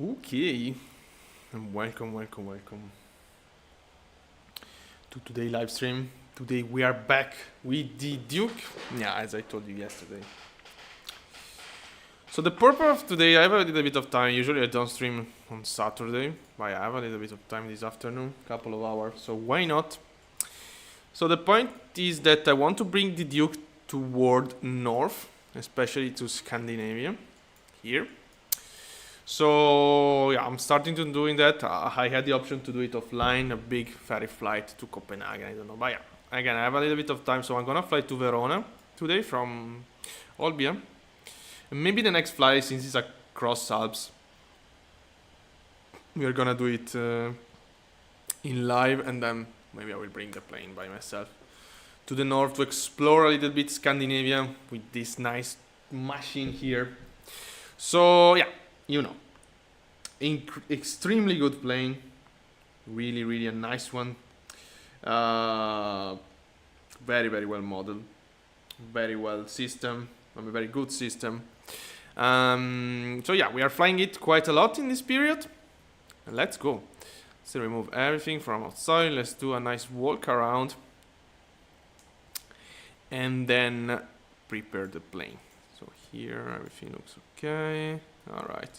Okay, and welcome to today's live stream. Today we are back with the Duke. Yeah, as I told you yesterday. So the purpose of today, I have a little bit of time. Usually I don't stream on Saturday, but I have a little bit of time this afternoon, couple of hours. So why not? So the point is that I want to bring the Duke toward north, especially to Scandinavia, here. So yeah, I'm starting to doing that. I had the option to do it offline, a big ferry flight to Copenhagen. I don't know, but yeah, again, I have a little bit of time, so I'm gonna fly to Verona today from Olbia. And maybe the next flight, since it's across Alps, we are gonna do it in live, and then maybe I will bring the plane by myself to the north to explore a little bit Scandinavia with this nice machine here. So yeah, you know, extremely good plane, really a nice one, very well modeled, very well system, a very good system. So yeah, we are flying it quite a lot in this period. Let's go. Let's remove everything from outside. Let's do a nice walk around and then prepare the plane. So here everything looks okay. All right,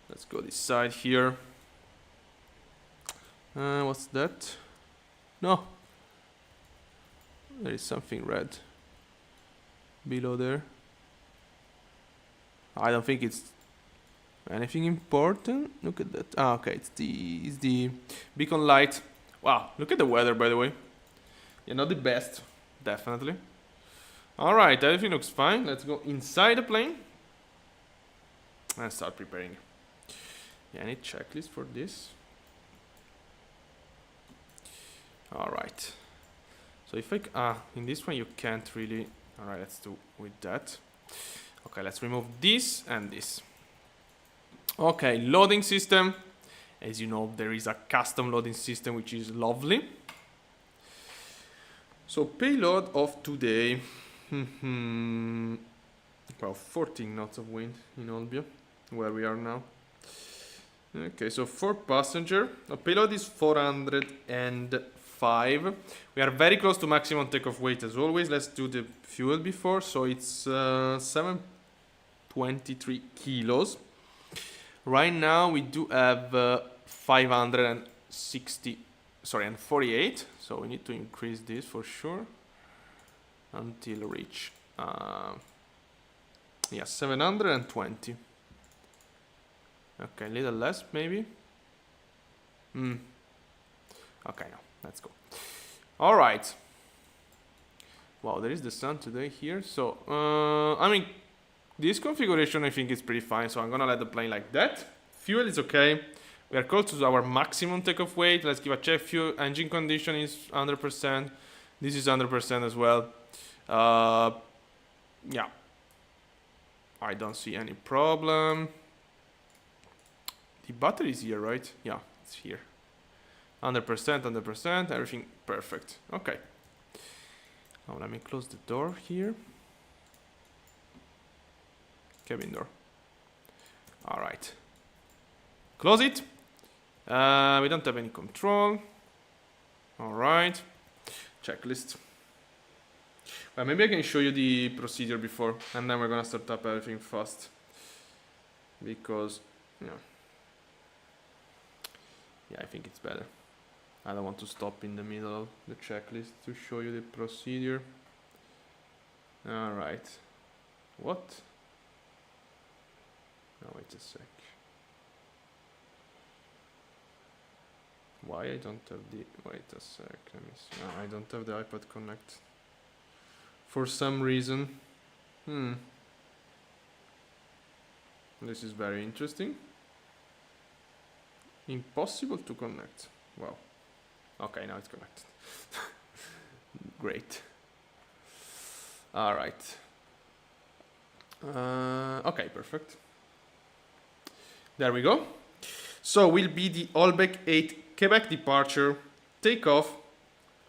let's go this side here. What's that? No, there is something red below there. I don't think it's anything important. Look at that. Ah, okay, it's the beacon light. Wow, look at the weather, by the way. Yeah, not the best, definitely. All right, everything looks fine. Let's go inside the plane and start preparing. Yeah, I need checklist for this. All right. So if I in this one you can't really. All right, let's do with that. Okay, let's remove this and this. Okay, loading system. As you know, there is a custom loading system which is lovely. So payload of today. Well, 14 knots of wind in Olbia, where we are now. Okay, so 4 passenger. The payload is 405. We are very close to maximum takeoff weight as always. Let's do the fuel before. So it's 723 kilos. Right now we do have 548. So we need to increase this for sure until reach 720. Okay, a little less maybe. Okay, now let's go. All right. Wow, there is the sun today here. So I mean, this configuration I think is pretty fine. So I'm gonna let the plane like that. Fuel is okay. We are close to our maximum takeoff weight. Let's give a check. Fuel engine condition is 100%. This is 100% as well. Yeah, I don't see any problem. The battery is here, right? Yeah, it's here. 100%, everything perfect. Okay. Now let me close the door here. Cabin door. All right. Close it. We don't have any control. All right. Checklist. Well, maybe I can show you the procedure before, and then we're gonna start up everything fast. Because, yeah, I think it's better. I don't want to stop in the middle of the checklist to show you the procedure. All right. What? Oh, wait a sec. Why I don't have the... Wait a sec, let me see. No, I don't have the iPad Connect. For some reason. This is very interesting. Impossible to connect. Wow. Okay, now it's connected. Great. All right. Okay, perfect. There we go. So will be the Olbec 8 Quebec departure, takeoff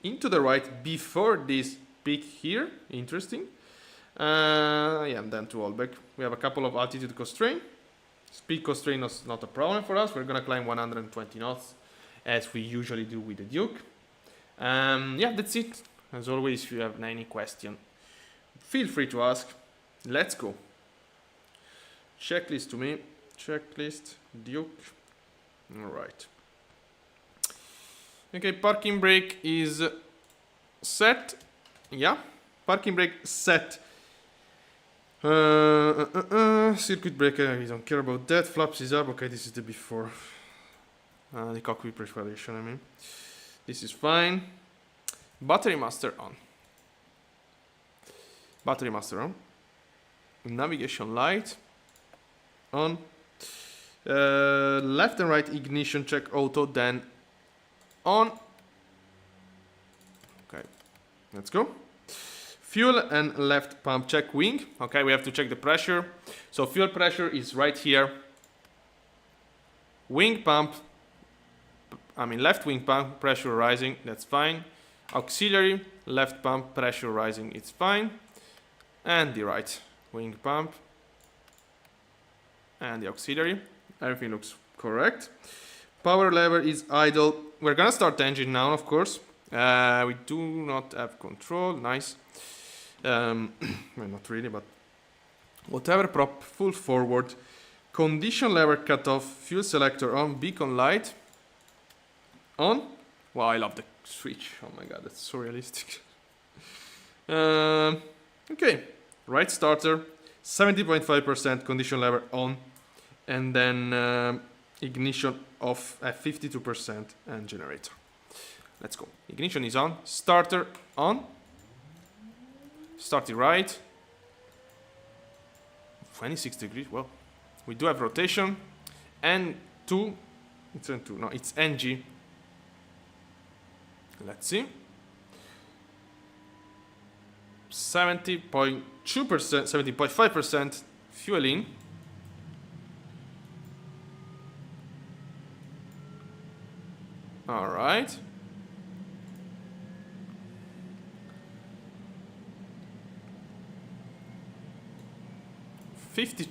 into the right before this peak here. Interesting. Yeah, and then to Olbec. We have a couple of altitude constraints. Speed constraint is not a problem for us. We're gonna climb 120 knots as we usually do with the Duke. Yeah, that's it. As always, if you have any question, feel free to ask. Let's go. Checklist to me. Checklist, Duke. Alright. Okay, parking brake is set. Yeah, parking brake set. Circuit breaker, we don't care about that. Flaps is up. Okay, this is the before. The cockpit preparation, I mean. This is fine. Battery master on. Battery master on. Navigation light on. Left and right ignition check auto, then on. Okay, let's go. Fuel and left pump check wing. Okay, we have to check the pressure. So fuel pressure is right here. Wing pump, left wing pump pressure rising, that's fine. Auxiliary, left pump pressure rising, it's fine. And the right wing pump and the auxiliary, everything looks correct. Power lever is idle. We're gonna start the engine now, of course. We do not have control, nice. Well, not really, but whatever, prop full forward. Condition lever cut off, fuel selector on, beacon light on. Wow, I love the switch. Oh my god, that's so realistic. Okay, right starter, 70.5% condition lever on, and then ignition off at 52% and generator. Let's go. Ignition is on, starter on. Starting right. 26 degrees. Well, we do have rotation. N2. It's N2. No, it's NG. Let's see. 70.2%, 70.5% fueling. All right.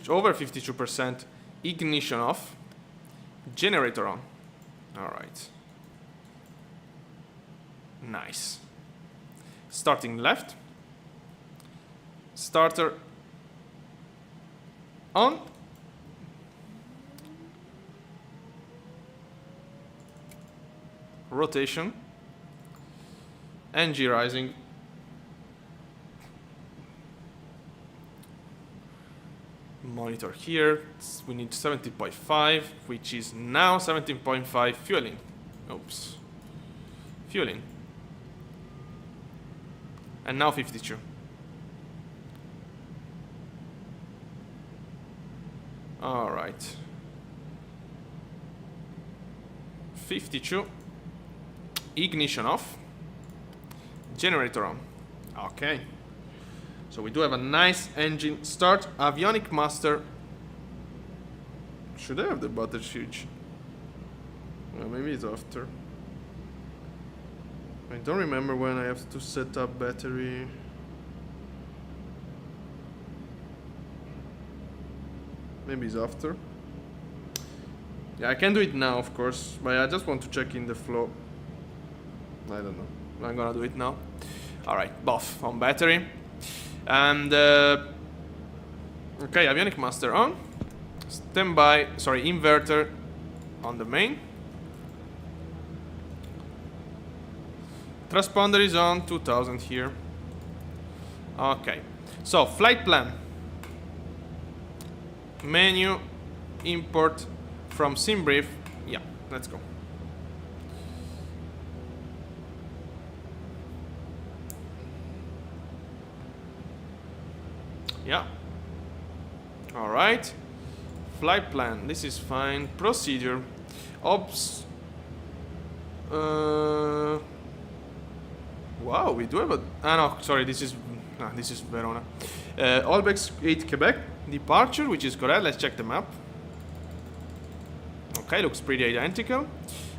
Over 52% ignition off, generator on. All right, nice. Starting left, starter on, rotation, NG rising. Monitor here, we need 70.5, which is now 17.5 fueling. Oops. Fueling. And now 52. All right. 52. Ignition off. Generator on. Okay. So we do have a nice engine start. Avionic master. Should I have the battery switch? Well, maybe it's after. I don't remember when I have to set up battery. Maybe it's after. Yeah, I can do it now, of course, but I just want to check in the flow. I don't know. I'm gonna do it now. All right, buff on battery. And okay, avionic master on. Standby, sorry, inverter on the main. Transponder is on, 2000 here. Okay, so flight plan. Menu, import from SimBrief. Yeah, let's go. Yeah. All right. Flight plan. This is fine. Procedure. Ops. Wow, we do have a. Ah no, sorry. This is Verona. Olbia-Verona, Quebec. Departure, which is correct. Let's check the map. Okay, looks pretty identical.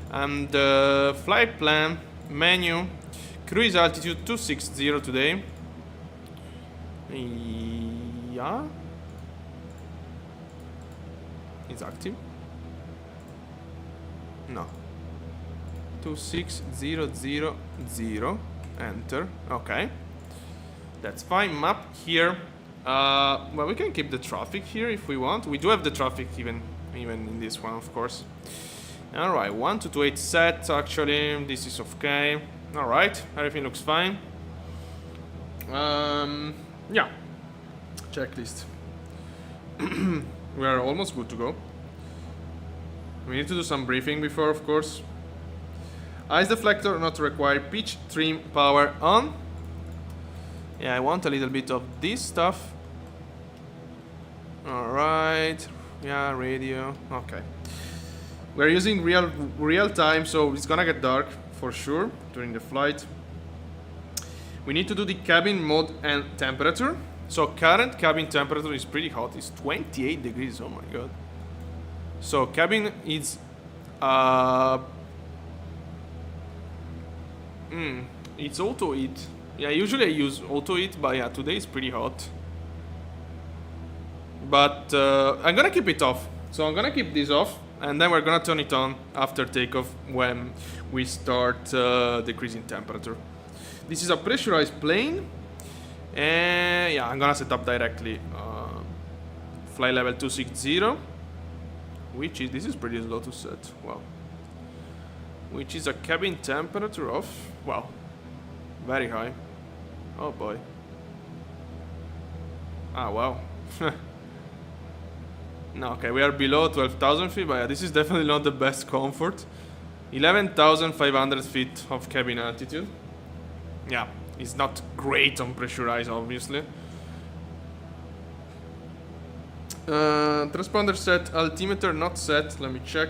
And flight plan. Menu. Cruise altitude 260 today. Yeah. is active. No. 26000. Enter. Okay. That's fine. Map here. Well, we can keep the traffic here if we want. We do have the traffic even in this one, of course. Alright, 1228 set, actually. This is okay. Alright, everything looks fine. Yeah. Checklist. We are almost good to go. We need to do some briefing before, of course. Ice deflector not required. Pitch trim power on. Yeah, I want a little bit of this stuff. Alright. Yeah, radio. Okay. We're using real time, so it's gonna get dark for sure during the flight. We need to do the cabin mode and temperature. So current cabin temperature is pretty hot. It's 28 degrees. Oh my god. So cabin is it's auto heat. Yeah, usually I use auto heat, but yeah, today it's pretty hot. But I'm gonna keep it off. So I'm gonna keep this off, and then we're gonna turn it on after takeoff when we start decreasing temperature. This is a pressurized plane, and yeah, I'm gonna set up directly flight level 260, which is, this is pretty slow to set. Wow. Which is a cabin temperature of, wow, very high. Oh boy. Ah, wow. No, okay, we are below 12,000 feet, but yeah, this is definitely not the best comfort. 11,500 feet of cabin altitude. Yeah, it's not great on pressurized, obviously. Transponder set, altimeter not set, let me check.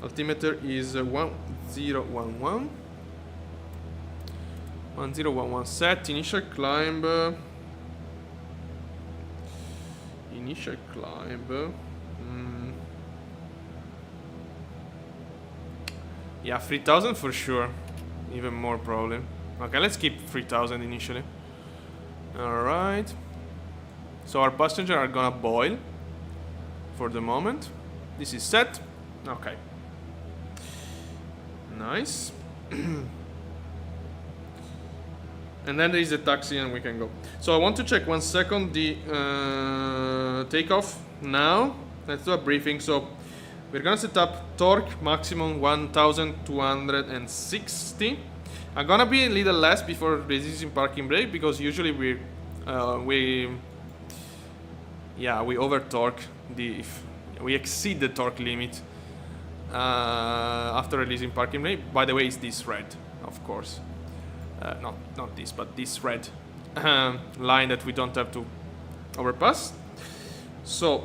Altimeter is 1011. 1011 set, initial climb. Initial climb. Yeah, 3,000 for sure. Even more probably. Okay, let's keep 3,000 initially. Alright. So our passengers are gonna boil for the moment. This is set. Okay. Nice. And then there is a taxi and we can go. So I want to check 1 second the takeoff now. Let's do a briefing. So we're gonna set up torque maximum 1260. I'm gonna be a little less before releasing parking brake because usually we over torque we exceed the torque limit after releasing parking brake. By the way, it's this red, of course. Not this, but this red line that we don't have to overpass. So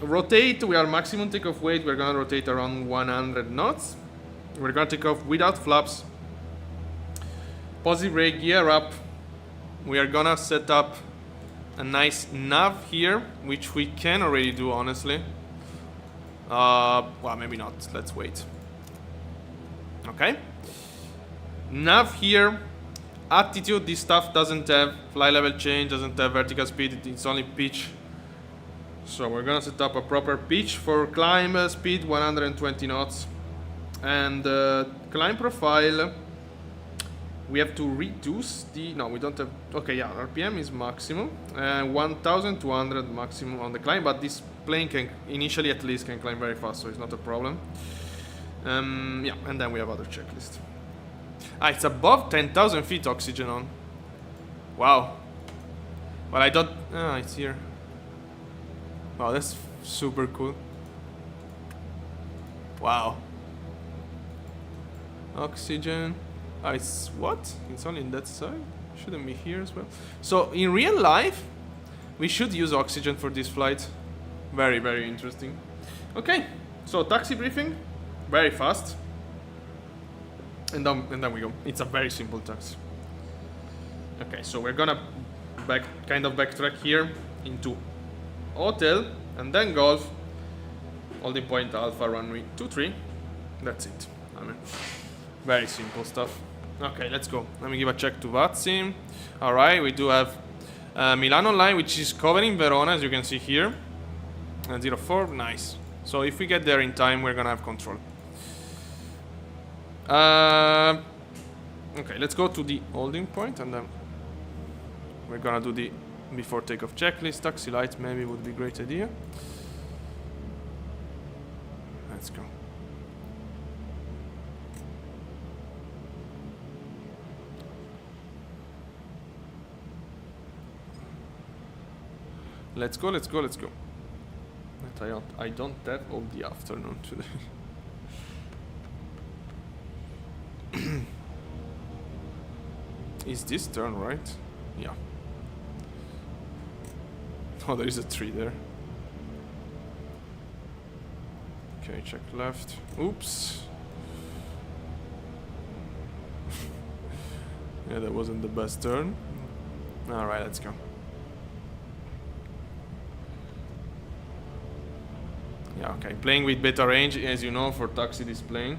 rotate, we are maximum takeoff weight, we're gonna rotate around 100 knots. We're gonna take off without flaps. Positive brake, gear up. We are gonna set up a nice nav here, which we can already do, honestly. Well, maybe not, let's wait. Okay. Nav here. Attitude, this stuff doesn't have flight level change, doesn't have vertical speed, it's only pitch. So we're gonna set up a proper pitch for climb speed 120 knots. And climb profile, we have to reduce the, no, we don't have, okay, yeah, RPM is maximum. 1,200 maximum on the climb, but this plane can, initially at least, can climb very fast, so it's not a problem. Yeah, and then we have other checklist. Ah, it's above 10,000 feet oxygen on. Wow. Well, I don't... Ah, it's here. Wow, that's super cool. Wow. Oxygen. Ah, it's what? It's only in that side? Shouldn't be here as well. So, in real life, we should use oxygen for this flight. Very, very interesting. Okay, so taxi briefing. Very fast. And then we go. It's a very simple taxi. Okay, so we're gonna backtrack here into hotel and then golf. Holding point alpha runway 23. That's it. I mean, very simple stuff. Okay, let's go. Let me give a check to VATSIM. Alright, we do have Milano line, which is covering Verona, as you can see here. And 04, nice. So if we get there in time, we're gonna have control. Okay, let's go to the holding point, and then we're gonna do the before takeoff checklist. Taxi light maybe would be a great idea. Let's go. Let's go, let's go, let's go. But I don't have all the afternoon today. Is this turn right? Yeah. Oh, there is a tree there. Okay, check left. Oops. Yeah, that wasn't the best turn. Alright, let's go. Yeah, okay. Playing with beta range, as you know, for taxi displaying.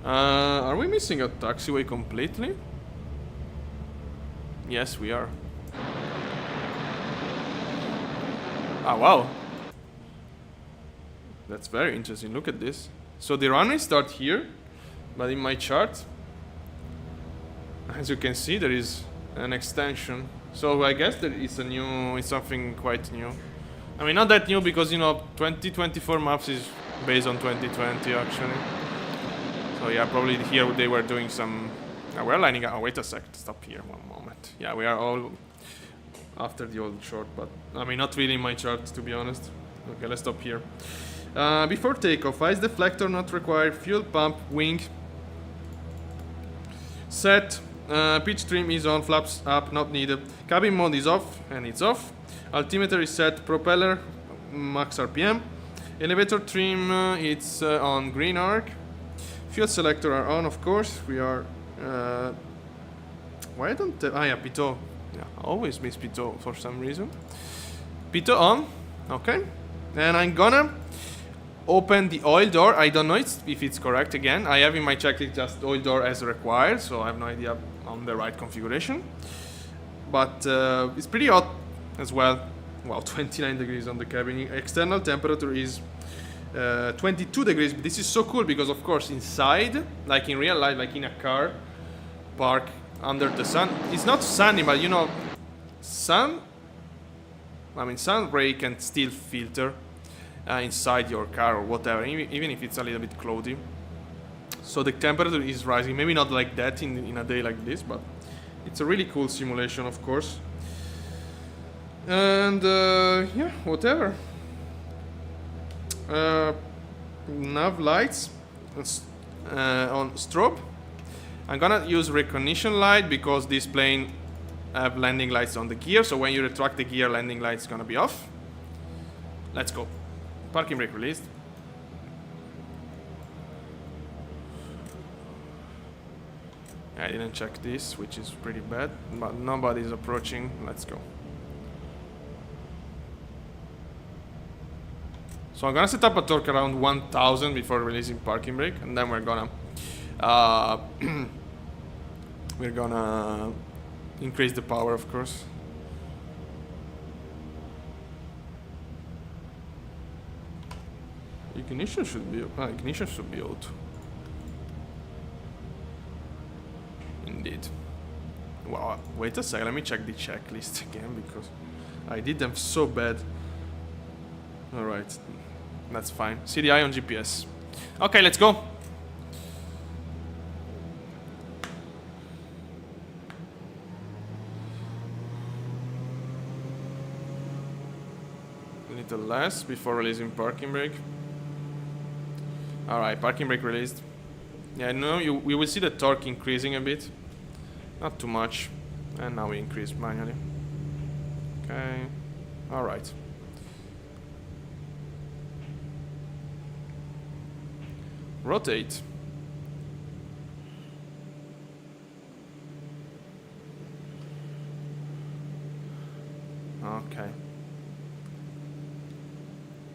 Are we missing a taxiway completely? Yes, we are. Ah, wow. That's very interesting. Look at this. So the runway starts here, but in my chart, as you can see, there is an extension. So I guess that it's it's something quite new. I mean, not that new because, you know, 2024 maps is based on 2020 actually. So yeah, probably here they were doing some... we're lining up... Oh, wait a sec. Stop here one moment. Yeah, we are all after the old short, but... I mean, not really in my chart, to be honest. Okay, let's stop here. Before takeoff, ice deflector not required, fuel pump, wing. Set. Pitch trim is on, flaps up, not needed. Cabin mode is off, and it's off. Altimeter is set, propeller, max RPM. Elevator trim, it's on green arc. Fuel selector are on, of course. We are... why don't... yeah, pitot. Yeah, I always miss pitot for some reason. Pitot on, okay. And I'm gonna open the oil door. I don't know if it's correct again. I have in my checklist just oil door as required, so I have no idea on the right configuration. But it's pretty hot as well. Wow, 29 degrees on the cabin. External temperature is 22 degrees. This is so cool because, of course, inside, like in real life, like in a car park under the sun, it's not sunny, but you know, sun ray can still filter inside your car or whatever, even if it's a little bit cloudy. So the temperature is rising. Maybe not like that in a day like this, but it's a really cool simulation, of course. And yeah, whatever. Nav lights on strobe. I'm gonna use recognition light because this plane have landing lights on the gear, so when you retract the gear, landing lights gonna be off. Let's go. Parking brake released. I didn't check this, which is pretty bad, but nobody's approaching. Let's go. So I'm gonna set up a torque around 1000 before releasing parking brake, and then we're gonna increase the power, of course. Ignition should be auto. Indeed. Wow, wait a second, let me check the checklist again because I did them so bad. Alright, that's fine. CDI on GPS. Okay, let's go. A little less before releasing parking brake. Alright, parking brake released. Yeah, no, we will see the torque increasing a bit. Not too much. And now we increase manually. Okay. Alright. Rotate. Okay.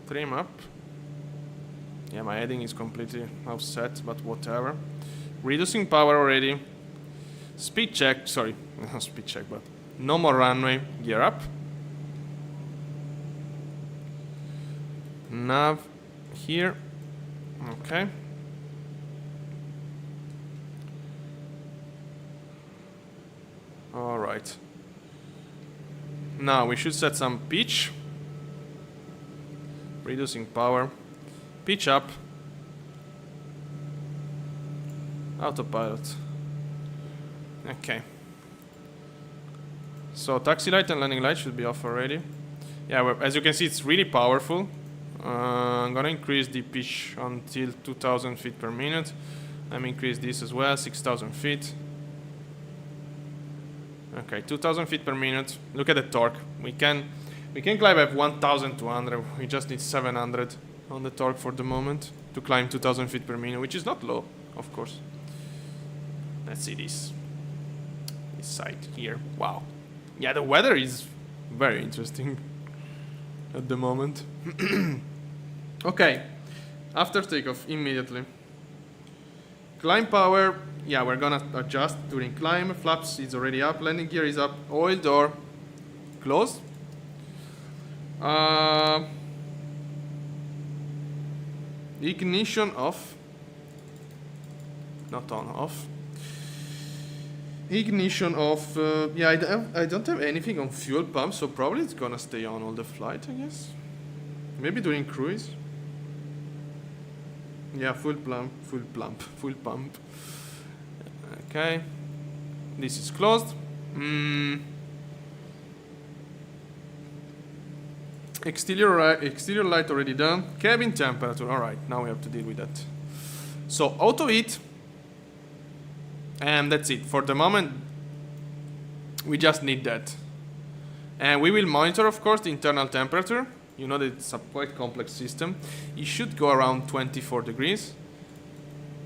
Trim up. Yeah, my heading is completely offset, but whatever. Reducing power already. Speed check, sorry, not speed check, but no more runway. Gear up. nav here. Okay. All right. Now we should set some pitch. Reducing power. Pitch up. Autopilot. Okay. So taxi light and landing light should be off already. Yeah, well, as you can see, it's really powerful. I'm gonna increase the pitch until 2000 feet per minute. I'm increase this as well, 6000 feet. Okay, 2000 feet per minute. Look at the torque. We can climb at 1200. We just need 700 on the torque for the moment to climb 2000 feet per minute, which is not low, of course. Let's see this side here. Wow. Yeah, the weather is very interesting at the moment. Okay, after takeoff immediately. Climb power, yeah, we're gonna adjust during climb. Flaps is already up, landing gear is up, oil door closed. Ignition off. Not on, off. Ignition off. Yeah, I don't have anything on fuel pump, so probably it's gonna stay on all the flight, I guess. Maybe during cruise. Yeah, full pump. Okay. This is closed. Exterior light already done. Cabin temperature. Alright, now we have to deal with that. So auto heat. And that's it. For the moment, we just need that. And we will monitor, of course, the internal temperature. You know that it's a quite complex system. It should go around 24 degrees.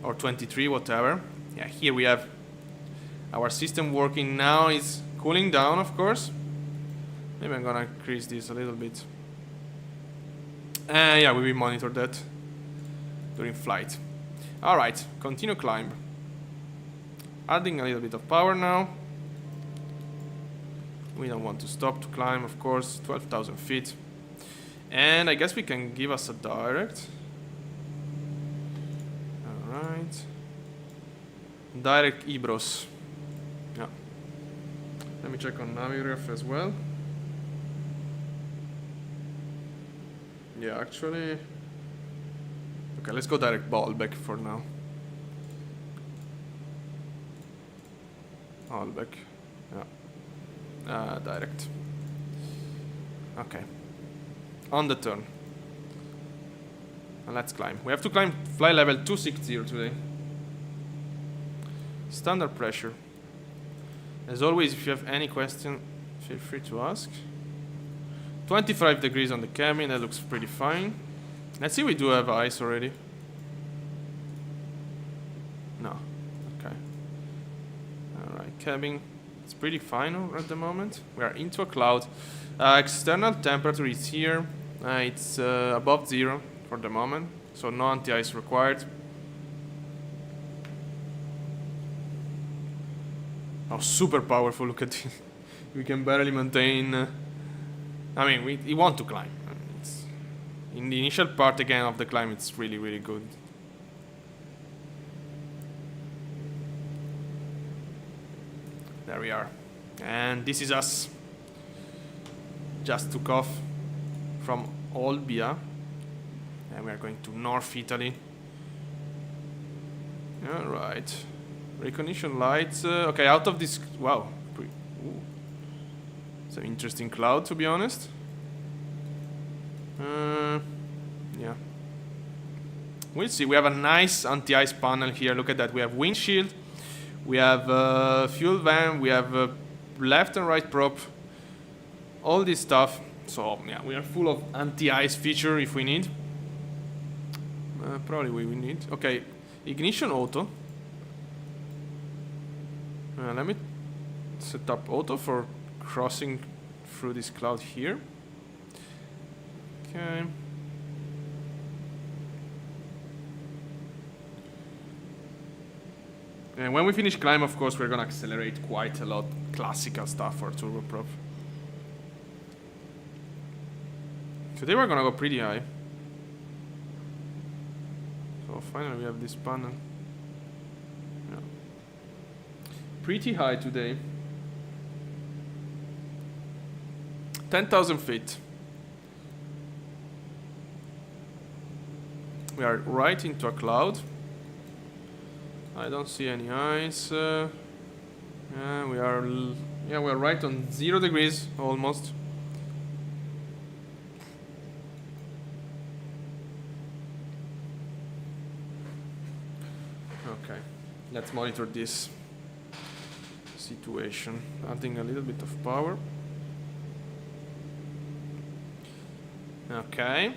Or 23, whatever. Yeah, here we have our system working now. It's cooling down, of course. Maybe I'm gonna increase this a little bit. Yeah, we will monitor that during flight. Alright, continue climb. Adding a little bit of power now. We don't want to stop to climb, of course. 12,000 feet. And I guess we can give us a direct. Alright. Direct EBROS. Yeah. Let me check on Naviref as well. Yeah, actually. Okay, let's go direct Baalbek for now. Baalbek. Yeah. Direct. Okay. On the turn. And let's climb. We have to climb fly level 260 today. Standard pressure. As always, if you have any question, feel free to ask. 25 degrees on the cabin, that looks pretty fine. Let's see, we do have ice already. No. Okay. Alright, cabin. It's pretty fine at the moment. We are into a cloud. External temperature is here. It's above 0 for the moment, so no anti-ice required. Oh, super powerful, look at this. We can barely maintain... I mean, we want to climb. It's in the initial part again of the climb, it's really, really good. There we are. And this is us. Just took off from Olbia. And we are going to North Italy. Alright. Recognition lights. Okay, out of this... Wow. It's an interesting cloud, to be honest. Yeah. We'll see. We have a nice anti-ice panel here. Look at that. We have windshield. We have fuel van. We have left and right prop. All this stuff. So, yeah, we are full of anti-ice feature if we need. Probably we will need. Okay, ignition auto. Let me set up auto for crossing through this cloud here. Okay. And when we finish climb, of course, we're gonna accelerate quite a lot. Classical stuff for turboprop. Today we're gonna go pretty high. Oh, finally we have this panel. Yeah. Pretty high today. 10,000 feet. We are right into a cloud. I don't see any ice. Yeah, we are right on 0 degrees almost. Okay, let's monitor this situation. Adding a little bit of power. Okay.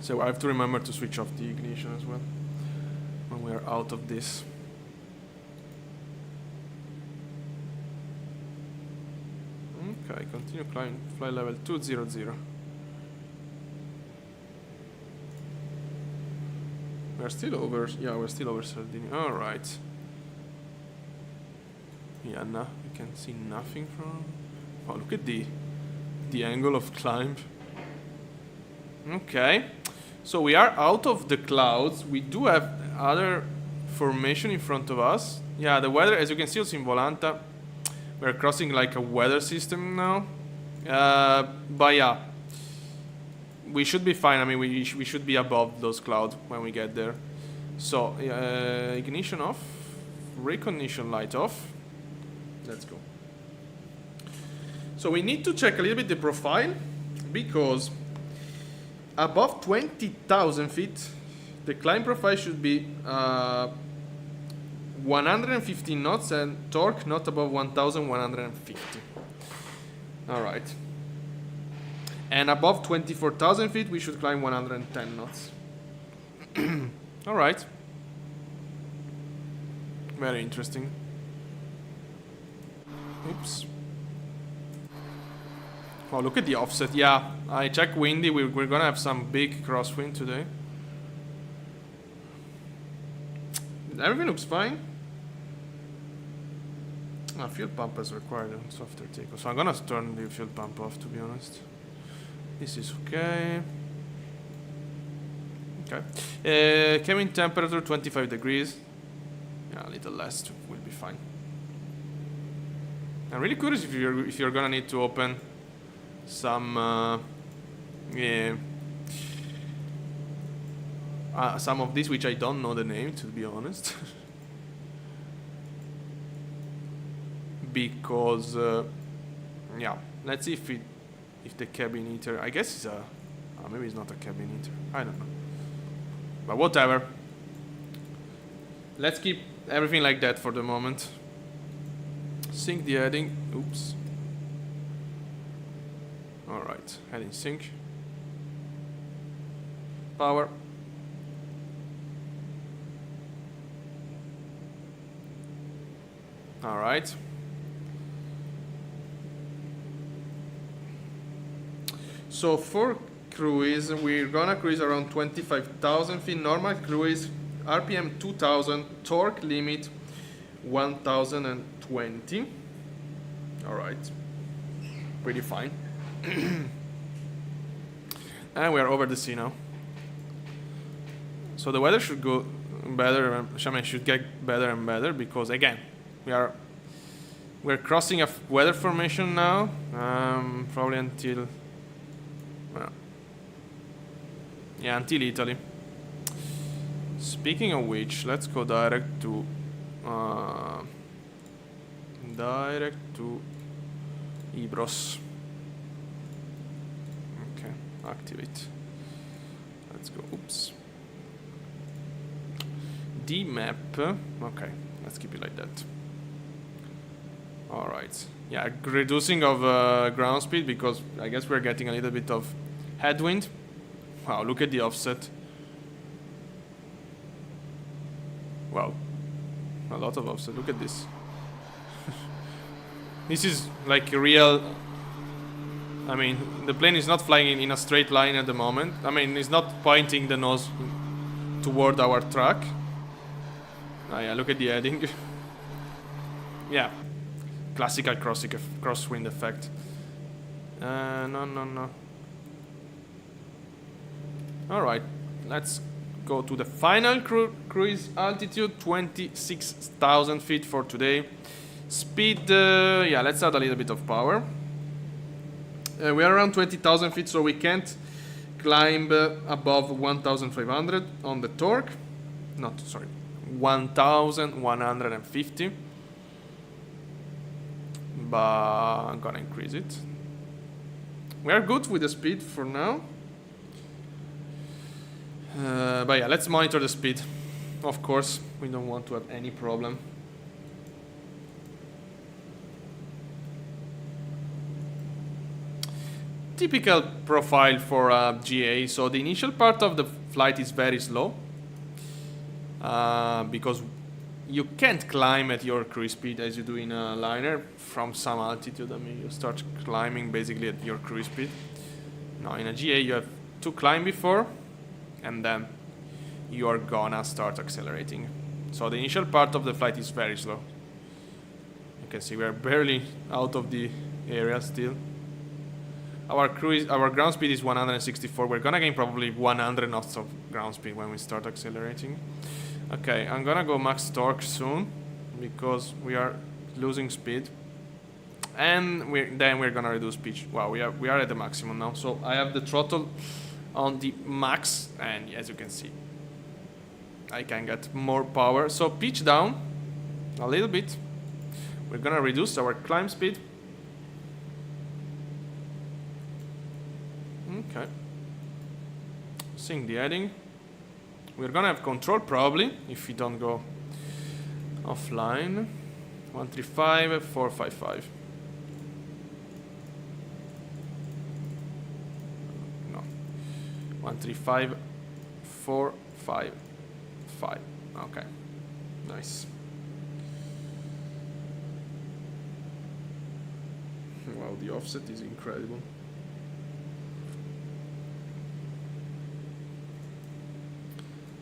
So I have to remember to switch off the ignition as well when we are out of this. Okay, continue climb, fly level 200. We're still over, yeah, we're still over Sardinia. Alright. Yeah, no, we can see nothing from... Oh, look at the angle of climb. Okay. So we are out of the clouds. We do have other formation in front of us. Yeah, the weather, as you can see also in Volanta, we're crossing like a weather system now. But yeah, we should be fine. I mean, we should be above those clouds when we get there. So, ignition off, recognition light off. Let's go. So we need to check a little bit the profile, because above 20,000 feet, the climb profile should be 150 knots and torque not above 1,150. Alright. And above 24,000 feet, we should climb 110 knots. Alright. Very interesting. Oops. Oh, look at the offset. Yeah, I checked windy. We're gonna have some big crosswind today. Everything looks fine. Fuel pump is required on softer takeoff. So I'm gonna turn the fuel pump off, to be honest. This is okay. Okay. Cabin temperature 25 degrees. Yeah, a little less will be fine. I'm really curious if you're gonna need to open some some of these, which I don't know the name, to be honest. Because yeah, let's see if the cabin heater, I guess it's a maybe it's not a cabin heater, I don't know, but whatever. Let's keep everything like that for the moment. Sync the heading. Oops. Alright, heading sync. Power. Alright. So for cruise, we're gonna cruise around 25,000 feet. Normal cruise, RPM 2000, torque limit 1020. Alright. Pretty fine. And we are over the sea now. So the weather should go better. I mean, should get better and better, because again, we're crossing a weather formation now. Probably until, well, yeah, until Italy. Speaking of which, let's go direct to Ibros. Okay, activate. Let's go. Oops. D map. Okay, let's keep it like that. All right. Yeah, reducing of ground speed, because I guess we're getting a little bit of headwind. Wow, look at the offset. Wow, a lot of offset. Look at this. This is like a real. I mean, the plane is not flying in a straight line at the moment. I mean, it's not pointing the nose toward our track. Yeah, look at the heading. Yeah, classical crosswind effect. No. All right, let's go to the final cruise altitude, 26,000 feet for today. Speed, yeah, let's add a little bit of power. We are around 20,000 feet, so we can't climb above 1,500 on the torque. Not, sorry, 1,150. But I'm gonna increase it. We are good with the speed for now. But yeah, let's monitor the speed. Of course, we don't want to have any problem. Typical profile for GA. So the initial part of the flight is very slow because you can't climb at your cruise speed as you do in a liner from some altitude. I mean, you start climbing basically at your cruise speed. Now in a GA you have to climb before and then you are gonna start accelerating. So the initial part of the flight is very slow. You can see we are barely out of the area still. Our ground speed is 164. We're gonna gain probably 100 knots of ground speed when we start accelerating. Okay, I'm gonna go max torque soon because we are losing speed, and then we're gonna reduce pitch. Wow, we are at the maximum now. So I have the throttle on the max, and as you can see, I can get more power. So pitch down a little bit. We're gonna reduce our climb speed. Okay. Seeing the heading. We're gonna have control probably if we don't go offline. 135, 455. No. 135, 455. Okay. Nice. Wow, the offset is incredible.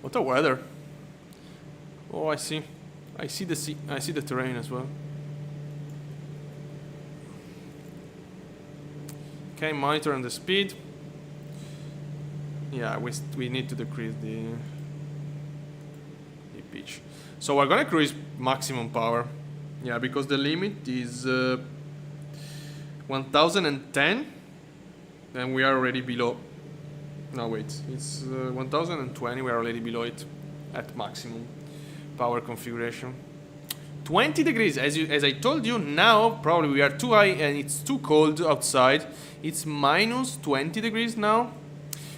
What a weather! Oh, I see. I see the sea. I see the terrain as well. Okay, monitoring the speed. Yeah, we need to decrease the pitch. So we're gonna cruise maximum power. Yeah, because the limit is 1010, and we are already below. No, wait, it's 1020, we are already below it at maximum power configuration. 20 degrees, as I told you, now probably we are too high and it's too cold outside. It's minus 20 degrees now.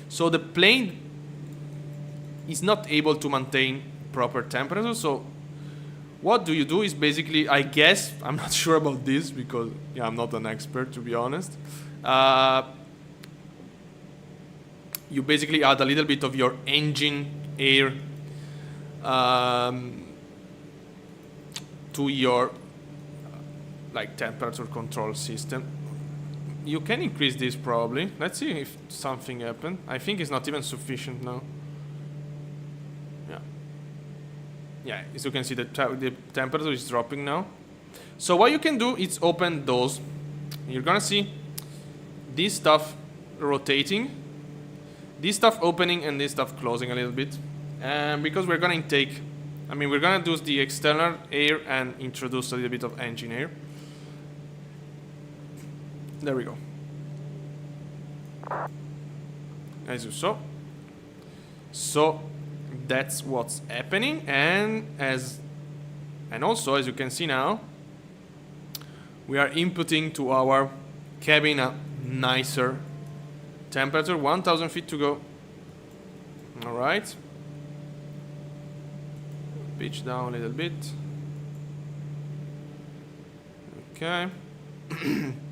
So the plane is not able to maintain proper temperature. So what do you do is basically, I guess, I'm not sure about this because yeah, I'm not an expert to be honest. You basically add a little bit of your engine air to your like temperature control system. You can increase this probably. Let's see if something happened. I think it's not even sufficient now. Yeah, as you can see, the temperature is dropping now. So what you can do is open those. You're gonna see this stuff rotating, this stuff opening, and this stuff closing a little bit. And because we're gonna intake, I mean, we're gonna do the external air and introduce a little bit of engine air. There we go. As you saw. So that's what's happening, and also as you can see now, we are inputting to our cabin a nicer temperature. 1000 feet to go. All right. Pitch down a little bit. Okay.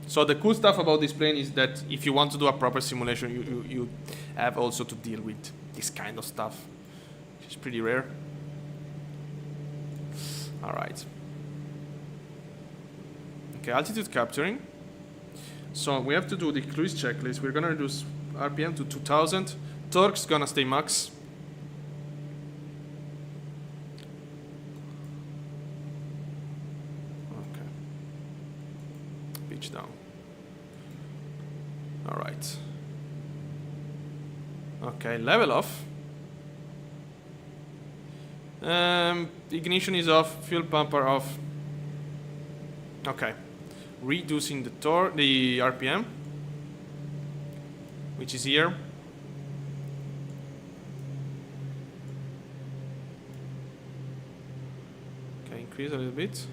So the cool stuff about this plane is that if you want to do a proper simulation, you have also to deal with this kind of stuff, which is pretty rare. All right. Okay, altitude capturing. So we have to do the cruise checklist. We're gonna reduce RPM to 2000. Torque's gonna stay max. Okay. Pitch down. All right. Okay, level off. Ignition is off, fuel pump are off. Okay. Reducing the RPM, which is here. Okay, increase a little bit.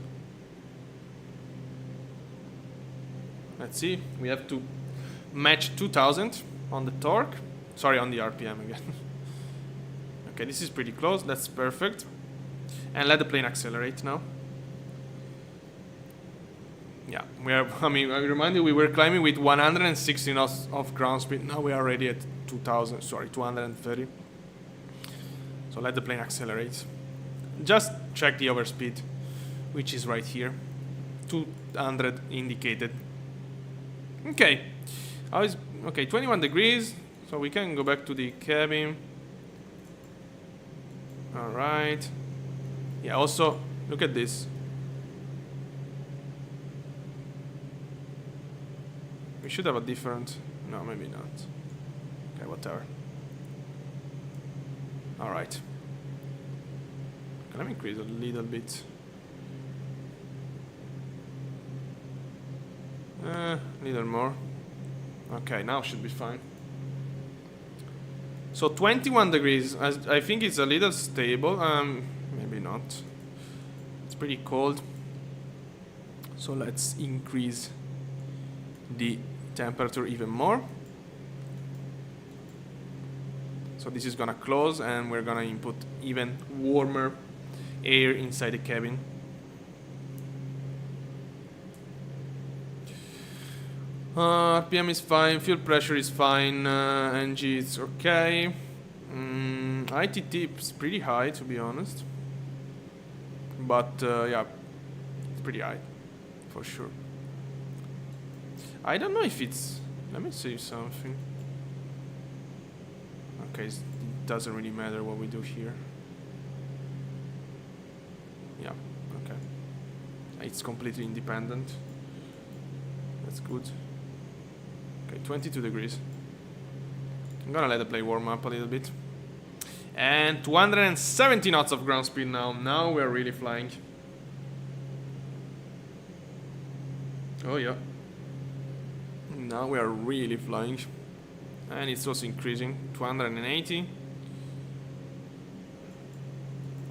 Let's see, we have to match 2000 on the torque. Sorry, on the RPM again. Okay, this is pretty close, that's perfect. And let the plane accelerate now. Yeah, we are, I mean, I remind you, we were climbing with 160 knots of ground speed. Now we are already at 230. So let the plane accelerate. Just check the overspeed, which is right here. 200 indicated. Okay. Okay, 21 degrees. So we can go back to the cabin. Alright. Yeah, also, look at this. We should have a different... No, maybe not. Okay, whatever. Alright. Okay, let me increase a little bit. Little more. Okay, now should be fine. So 21 degrees. I think it's a little stable. Maybe not. It's pretty cold. So let's increase the temperature even more. So this is gonna close and we're gonna input even warmer air inside the cabin. RPM is fine, fuel pressure is fine, NG is okay. ITT is pretty high, to be honest. But yeah, it's pretty high, for sure. I don't know if it's... Let me see something. Okay, it doesn't really matter what we do here. Yeah, okay. It's completely independent. That's good. Okay, 22 degrees. I'm gonna let the plane warm up a little bit. And 270 knots of ground speed now. Now we're really flying. Oh yeah. Now we are really flying. And it's also increasing. 280.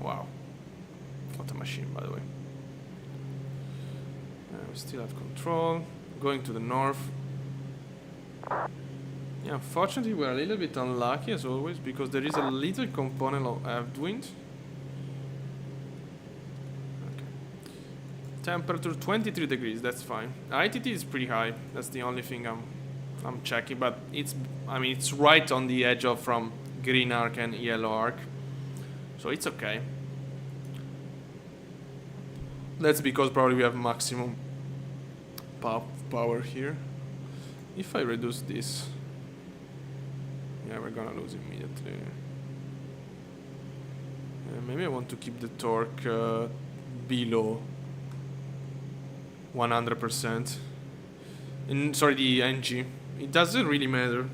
Wow. What a machine, by the way. We still have control. Going to the north. Yeah, unfortunately we're a little bit unlucky as always because there is a little component of headwind. Okay. Temperature 23 degrees, that's fine. ITT is pretty high. That's the only thing I'm checking, but it's right on the edge of from green arc and yellow arc. So it's okay. That's because probably we have maximum power here. If I reduce this, yeah, we're gonna lose immediately. Maybe I want to keep the torque below 100%. Sorry, the NG. It doesn't really matter,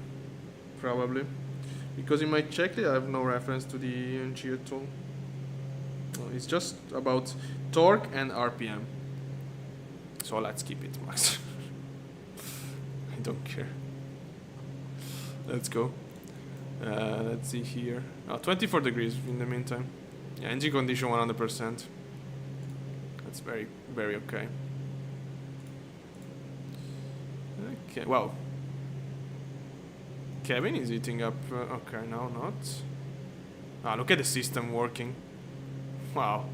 probably, because in my checklist I have no reference to the NG at all. It's just about torque and RPM. So let's keep it max. I don't care. Let's go. Let's see here. 24 degrees in the meantime. Yeah, engine condition 100%. That's very, very okay. Okay, wow. Cabin is heating up. Okay, now not. Look at the system working. Wow.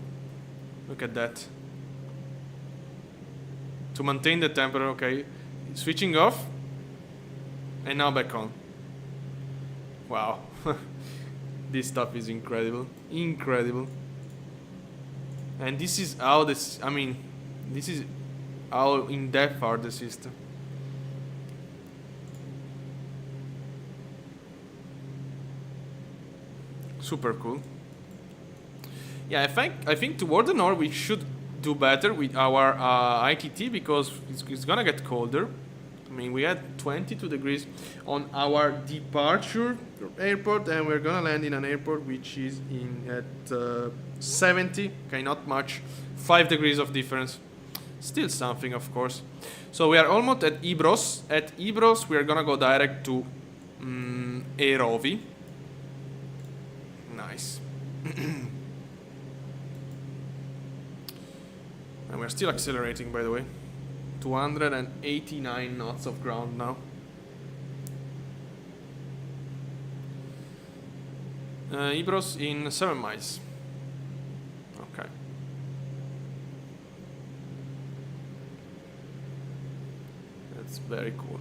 Look at that. To maintain the temperature, okay. Switching off. And now back on. Wow. This stuff is incredible. Incredible. And this is how this, this is how in depth are the system. Super cool. Yeah, I think toward the north we should do better with our ITT because it's gonna get colder. I mean, we had 22 degrees on our departure airport, and we're gonna land in an airport which is at 70. Okay, not much. 5 degrees of difference. Still something, of course. So we are almost at Ibros. At Ibros, we are gonna go direct to Erovi. Nice. And we're still accelerating, by the way. 289 knots of ground now. Ibros in 7 miles. Okay. That's very cool.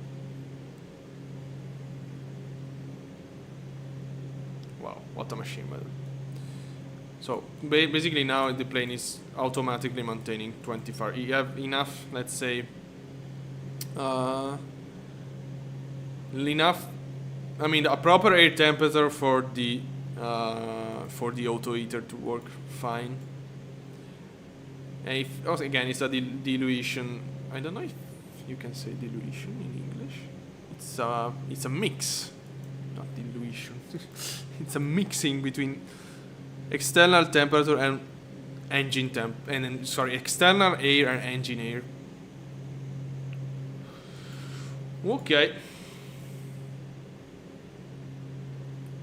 Wow, what a machine, by the way. So basically now the plane is automatically maintaining 24. You have enough, let's say, enough. I mean, a proper air temperature for the auto heater to work fine. And if, also, again, it's a dilution. I don't know if you can say dilution in English. It's a mix, not dilution. It's a mixing between external temperature and engine temp, and then, sorry, external air and engine air. Okay.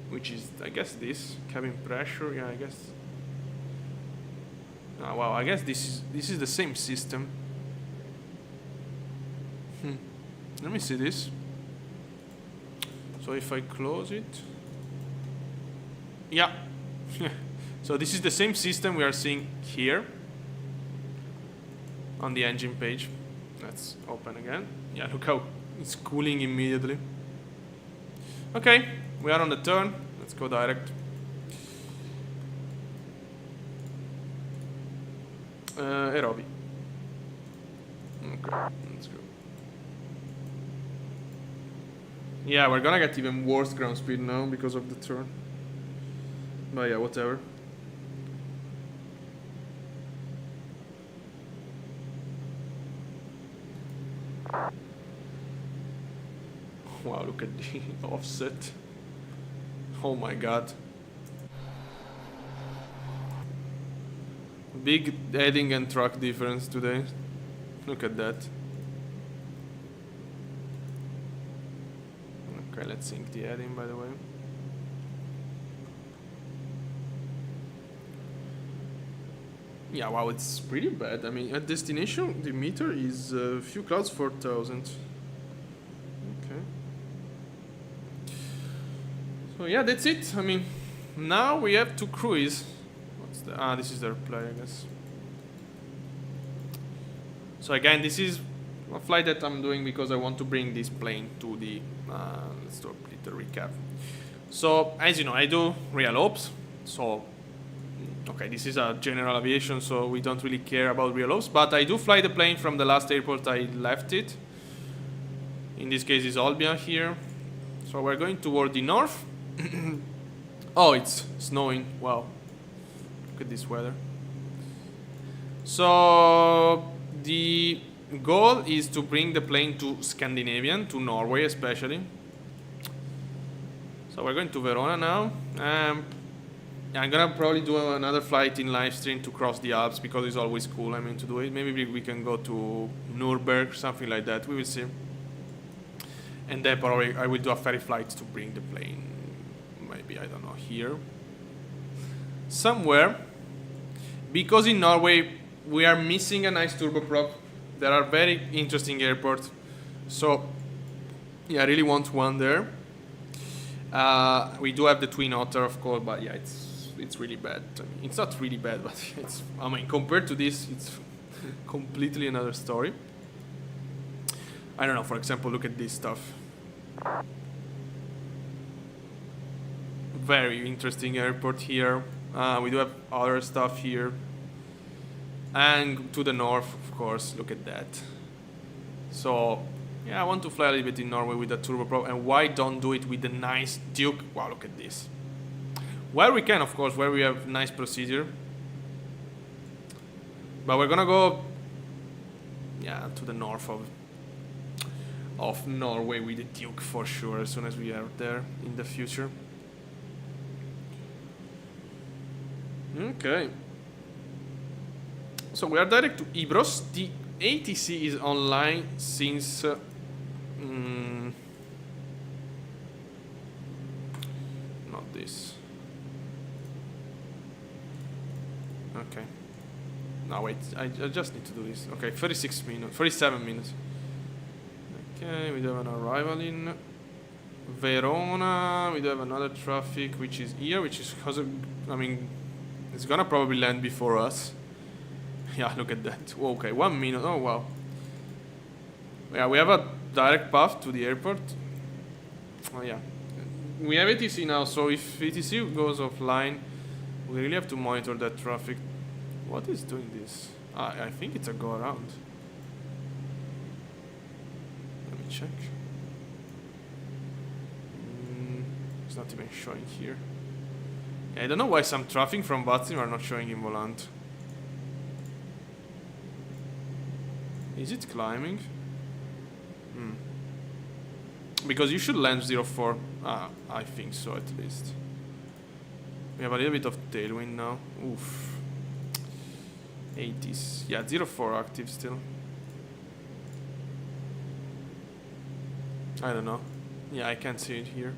Which is, I guess, this cabin pressure. Yeah, I guess. Oh, wow, I guess this is the same system. Let me see this. So if I close it, yeah. So this is the same system we are seeing here on the engine page. Let's open again. Yeah, look how it's cooling immediately. Okay, we are on the turn. Let's go direct. Erovi. Okay, let's go. Yeah, we're gonna get even worse ground speed now because of the turn. But yeah, whatever. Wow, look at the offset. Oh my god. Big heading and track difference today. Look at that. Okay, let's sync the heading, by the way. Yeah, wow, it's pretty bad. I mean, at destination, the meter is a few clouds, 4,000. Okay. So yeah, that's it. I mean, now we have to cruise. What's the... this is the reply, I guess. So again, this is a flight that I'm doing because I want to bring this plane to the... let's do a little recap. So, as you know, I do real ops. So... okay, this is a general aviation, so we don't really care about real ops, but I do fly the plane from the last airport I left it. In this case, it's Olbia here. So we're going toward the north. Oh, it's snowing. Wow. Look at this weather. So the goal is to bring the plane to Scandinavian, to Norway especially. So we're going to Verona now. I'm gonna probably do another flight in live stream to cross the Alps because it's always cool. I mean, to do it. Maybe we can go to Nuremberg, something like that. We will see. And then probably I will do a ferry flight to bring the plane. Maybe, I don't know, here. Somewhere. Because in Norway we are missing a nice turboprop. There are very interesting airports. So yeah, I really want one there. We do have the Twin Otter, of course, but yeah, it's really bad. I mean, it's not really bad, but it's, I mean, compared to this, it's completely another story. I don't know, for example, look at this stuff. Very interesting airport here. We do have other stuff here. And to the north, of course, look at that. So, yeah, I want to fly a little bit in Norway with a turboprop, and why don't do it with the nice Duke? Wow, look at this. Where we can, of course, where we have nice procedure. But we're gonna go, yeah, to the north of Norway with the Duke for sure as soon as we are there in the future. Okay. So we are direct to Ibros. The ATC is online since not this. Okay. No, wait. I just need to do this. Okay, 36 minutes. 47 minutes. Okay, we do have an arrival in Verona. We do have another traffic, which is here, which is, I mean, it's gonna probably land before us. Yeah, look at that. Okay, 1 minute. Oh, wow. Yeah, we have a direct path to the airport. Oh, yeah. We have ATC now, so if ATC goes offline, we really have to monitor that traffic. What is doing this? I think it's a go around. Let me check. It's not even showing here. Yeah, I don't know why some traffic from VATSIM are not showing in Volant. Is it climbing? Because you should land 04. I think so at least. We have a little bit of tailwind now. Oof. 80s. Yeah, 04 active still. I don't know. Yeah, I can't see it here.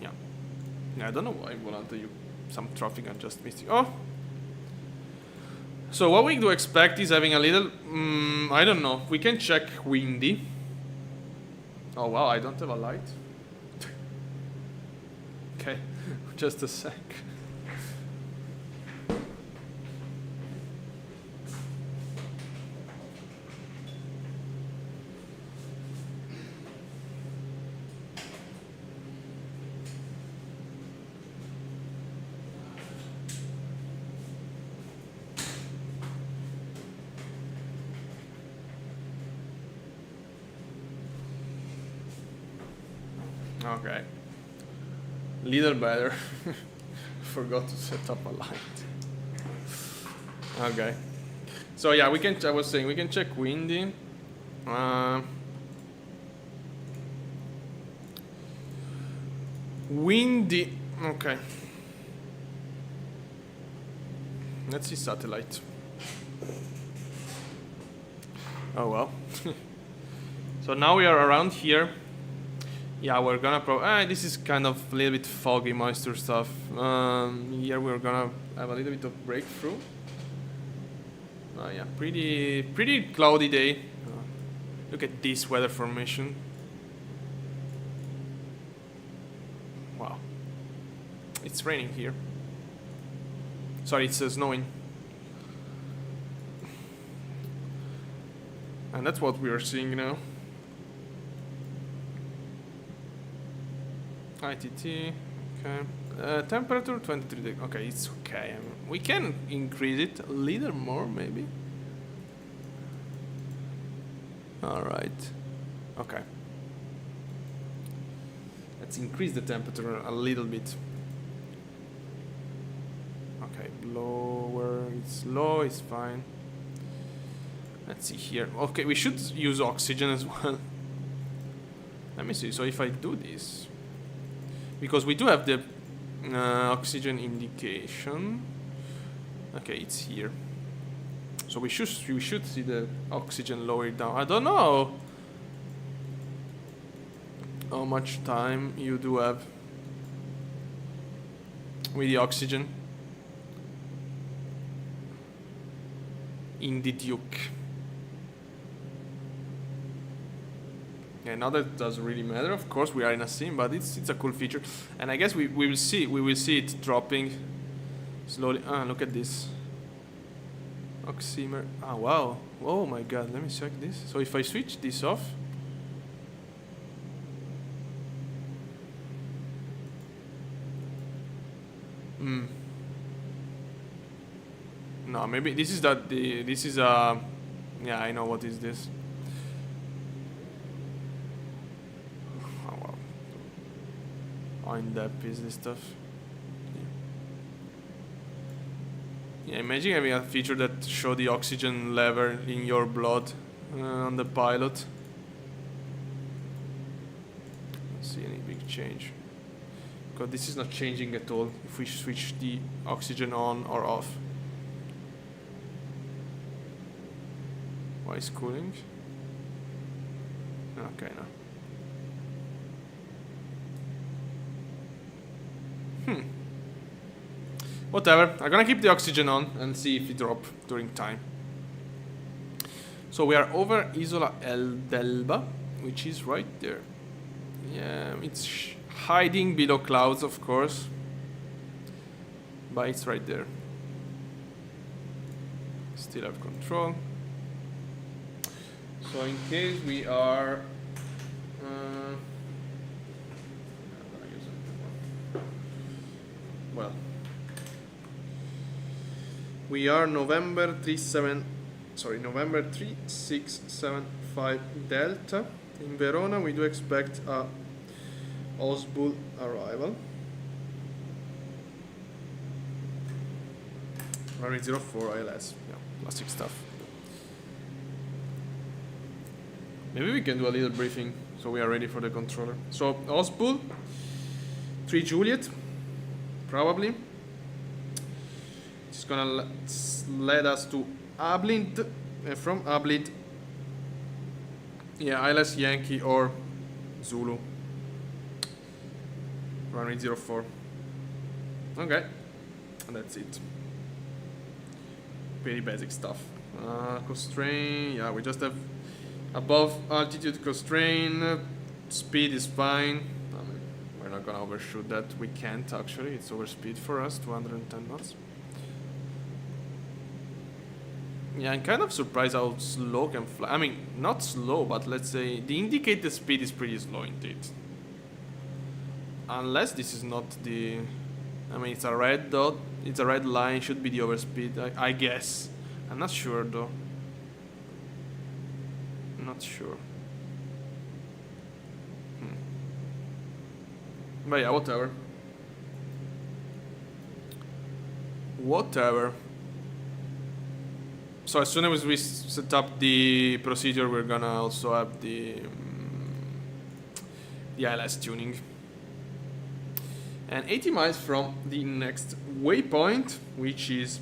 Yeah. Yeah, I don't know why Volante some traffic and just missed it. Oh! So what we do expect is having a little, I don't know, we can check windy. Oh wow, I don't have a light. Okay, just a sec. Okay. Little better. Forgot to set up a light. Okay. So yeah, we can. I was saying we can check windy. Windy. Okay. Let's see satellite. Oh well. So now we are around here. Yeah, we're gonna this is kind of a little bit foggy, moisture stuff. Here we're gonna have a little bit of breakthrough. Yeah, pretty cloudy day. Look at this weather formation. Wow. It's raining here. Sorry, it's snowing. And that's what we are seeing now. ITT, okay. Temperature 23 degrees. Okay, it's okay. I mean, we can increase it a little more, maybe. All right. Okay. Let's increase the temperature a little bit. Okay, lower. It's low. It's fine. Let's see here. Okay, we should use oxygen as well. Let me see. So if I do this. Because we do have the oxygen indication. Okay, it's here. So we should see the oxygen lower down. I don't know how much time you do have with the oxygen in the Duke. Yeah, now that doesn't really matter. Of course, we are in a sim, but it's a cool feature, and I guess we will see it dropping slowly. Look at this oximer. Wow. Oh my God. Let me check this. So if I switch this off, no, maybe this is yeah, I know what is this. How in depth is this stuff? Yeah, imagine having a feature that show the oxygen level in your blood. on the pilot. Don't see any big change. Because this is not changing at all if we switch the oxygen on or off. Why is cooling? Okay, no. Whatever. I'm gonna keep the oxygen on and see if it drops during time. So we are over Isola d'Elba, which is right there. Yeah, it's hiding below clouds, of course, but it's right there. Still have control. So in case we are well, we are November 3675 Delta. In Verona we do expect a Osbul arrival. Runway 04 ILS. Yeah, plastic stuff. Maybe we can do a little briefing so we are ready for the controller. So Osbul 3 Juliet, probably. It's gonna lead us to Ablint, from Ablint, yeah, ILS Yankee or Zulu. Runway 04. Okay, and that's it. Pretty basic stuff. Constraint, yeah, we just have above altitude constraint. Speed is fine. I mean, we're not gonna overshoot that. We can't actually. It's overspeed for us, 210 knots. Yeah, I'm kind of surprised how slow can fly. I mean, not slow, but let's say the indicated speed is pretty slow indeed. Unless this is not the... I mean, it's a red dot. It's a red line. Should be the overspeed, I guess. I'm not sure though. Not sure. But yeah, whatever. Whatever. So as soon as we set up the procedure, we're gonna also have the ILS tuning. And 80 miles from the next waypoint, which is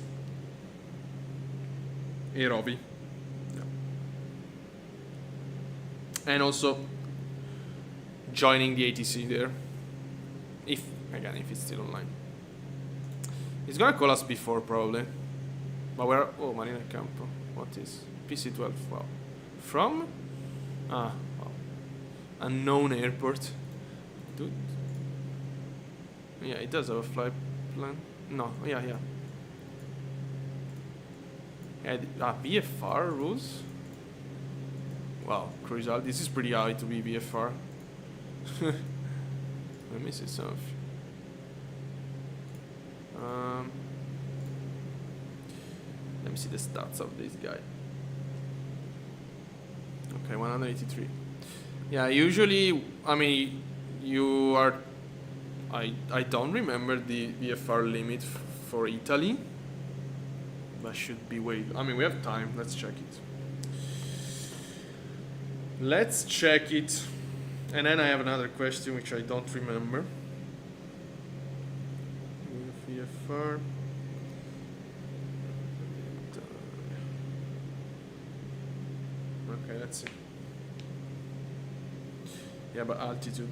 Erovi. Yeah. And also joining the ATC there. If it's still online. It's gonna call us before probably. But we're... Oh, Marina Campo. What is... PC-12, wow. From? Wow. Unknown airport. Dude. Yeah, it does have a flight plan. No, yeah. VFR rules? Wow, cruise out. This is pretty high to be VFR. Let me see some of... Let me see the stats of this guy. Okay, 183. Yeah, usually, I mean, you are... I don't remember the VFR limit for Italy. But should be way... I mean, we have time. Let's check it. Let's check it. And then I have another question which I don't remember. VFR... Okay, let's see. Yeah, but altitude.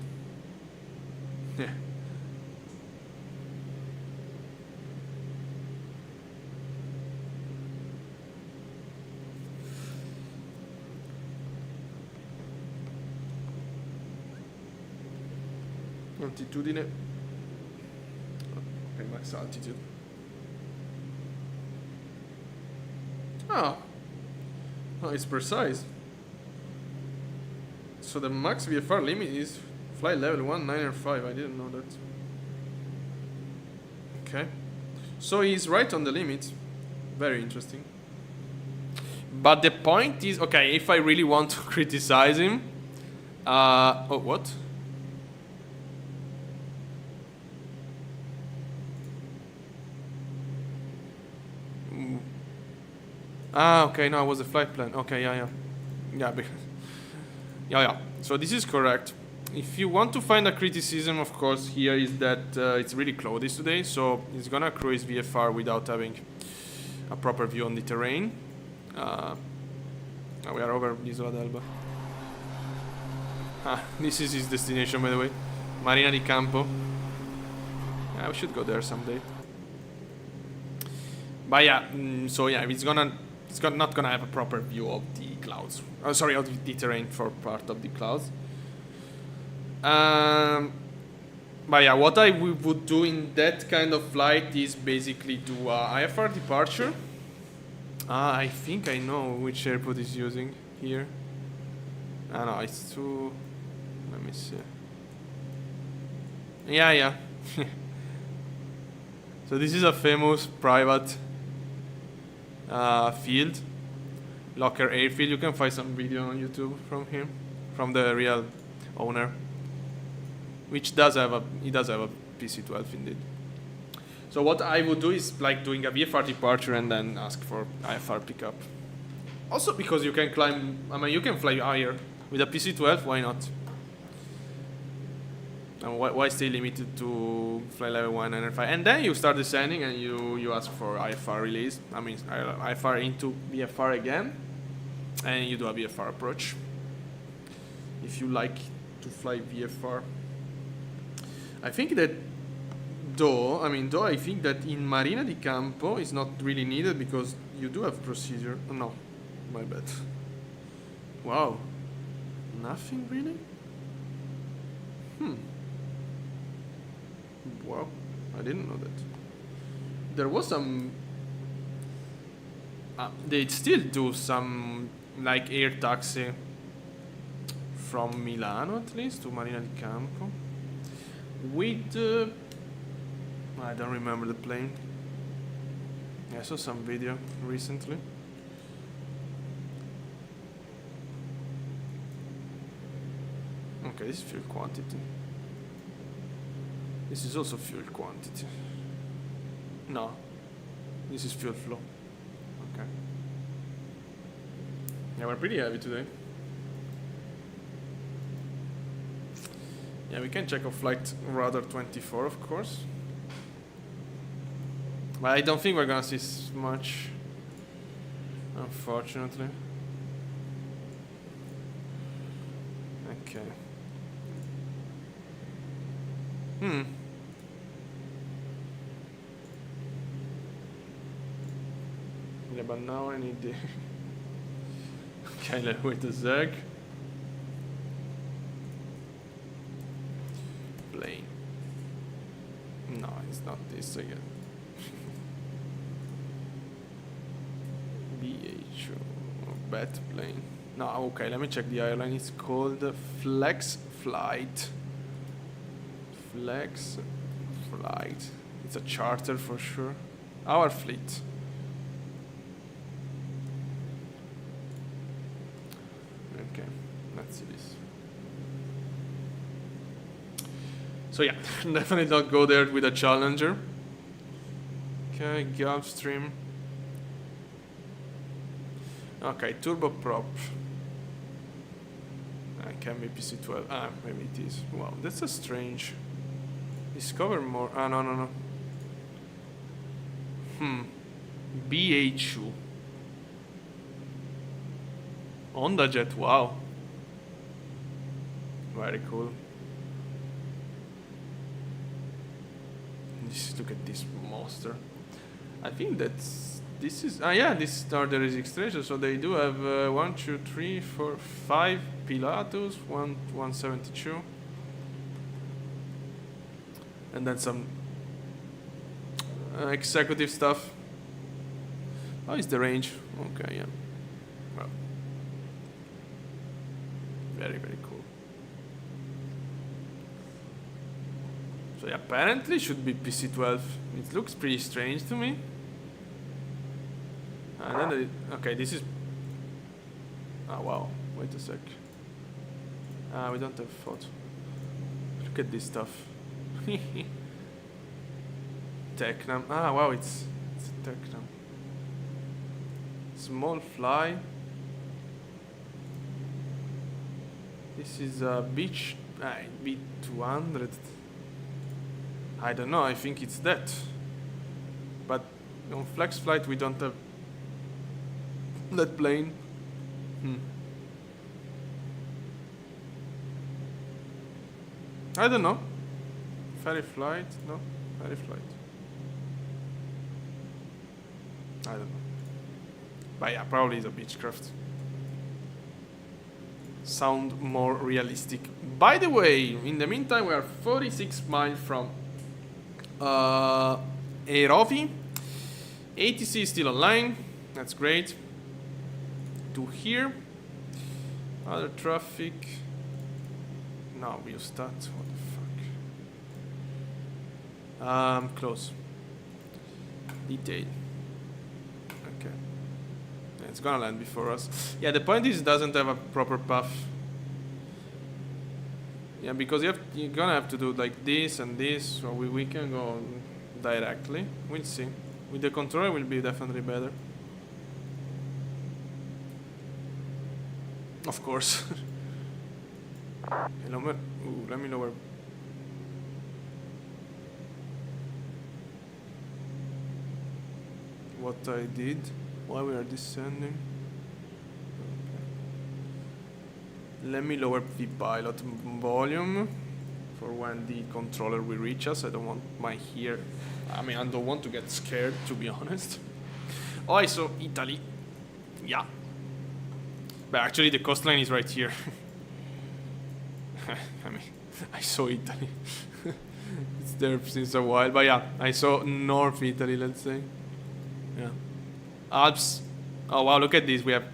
Yeah. Altitudine. Okay, max altitude. Oh, it's precise. So the max VFR limit is flight level 195. I didn't know that. Okay. So he's right on the limit. Very interesting. But the point is, okay, if I really want to criticize him... oh, what? Okay, no, it was a flight plan. Okay, yeah. Yeah, yeah. So this is correct. If you want to find a criticism, of course, here is that it's really cloudy today, so it's gonna cruise VFR without having a proper view on the terrain. We are over Isola d'Elba. This is his destination, by the way. Marina di Campo. Yeah, we should go there someday. But yeah, so yeah, it's not gonna have a proper view of the clouds. Oh, sorry, of the terrain for part of the clouds. But yeah, what I would do in that kind of flight is basically do IFR departure. I think I know which airport is using here. No, it's too... Let me see. Yeah. So this is a famous private field, Locker Airfield. You can find some video on YouTube from him, from the real owner, which does have a PC-12 indeed. So what I would do is like doing a VFR departure and then ask for IFR pickup. Also because you can climb, I mean, you can fly higher with a PC-12. Why not? And why stay limited to fly level 1 and 5? And then you start descending and you ask for IFR release. I mean, IFR into VFR again, and you do a VFR approach. If you like to fly VFR, I think that I think that in Marina di Campo is not really needed because you do have procedure. Oh, no, my bad. Wow, nothing really. Wow, I didn't know that. There was some... they still do some, like, air taxi from Milano, at least, to Marina di Campo. With... I don't remember the plane. I saw some video recently. Okay, this is fuel quantity. This is also fuel quantity. No, this is fuel flow. Okay. Yeah, we're pretty heavy today. Yeah, we can check our flight radar 24, of course. But I don't think we're gonna see much, unfortunately. Okay. Yeah, but now I need the... Okay, let's wait a sec. Plane. No, it's not this again. BHO. Bat plane. No, okay, let me check the airline. It's called Flex Flight. Flex Flight. It's a charter for sure. Our fleet. Okay, let's see this. So yeah, definitely not go there with a Challenger. Okay, Gulfstream. Okay, turboprop. Can be PC-12. Maybe it is. Wow, that's a strange. Discover more. No. BHU. Honda Jet. Wow. Very cool. Just look at this monster. I think that's. This is yeah. This are the registration. So they do have 1, 2, 3, 4, 5 Pilatus, 172, and then some executive stuff. How is the range? Okay, yeah. Well, very cool. So yeah, apparently should be PC-12. It looks pretty strange to me. And then okay, this is... Oh wow, wait a sec. We don't have photo. Look at this stuff. Tecnam. Wow, it's a Tecnam. Small fly. This is a beach B200. I don't know, I think it's that. But on flex flight we don't have that plane. I don't know. Ferry flight? No? Ferry flight. I don't know. But yeah, probably it's a Beechcraft. Sound more realistic. By the way, in the meantime, we are 46 miles from Aerovi. ATC is still online. That's great. To here. Other traffic. No, we'll start. What the fuck? Close. Detail. Okay. Yeah, it's gonna land before us. Yeah, the point is it doesn't have a proper path. Yeah, because you're gonna have to do like this and this, so we can go directly. We'll see. With the controller, it will be definitely better. Of course. Hello, man. Ooh, let me lower. What I did while we are descending. Okay. Let me lower the pilot volume for when the controller will reach us. I don't want my ear. I mean, I don't want to get scared, to be honest. Oh, I saw Italy. Yeah. But actually, the coastline is right here. I mean, I saw Italy. It's there since a while. But yeah, I saw North Italy, let's say. Yeah. Alps. Oh, wow, look at this. We have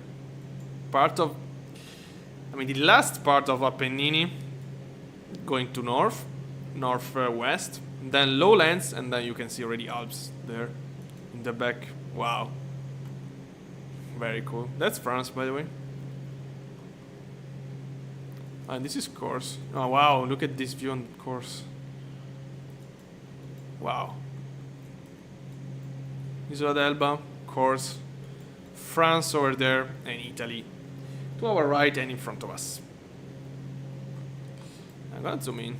part of... I mean, the last part of Apennini going to northwest. Then lowlands, and then you can see already Alps there in the back. Wow. Very cool. That's France, by the way. And this is Corse. Oh, wow. Look at this view on Corse. Wow. Isola d'Elba, Corse, France over there, and Italy to our right and in front of us. I'm gonna zoom in.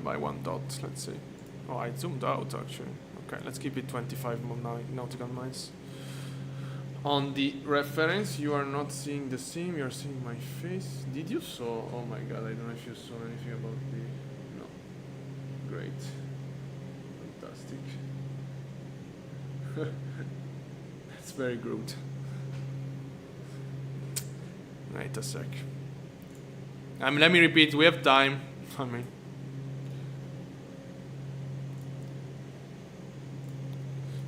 By one dot, let's see. Oh, I zoomed out actually. Okay, let's keep it 25 nautical miles. On the reference, you are not seeing the sim, you are seeing my face. Did you saw? Oh my god, I don't know if you saw anything about the... No. Great. Fantastic. That's very good. Wait a sec. Let me repeat, we have time. I mean...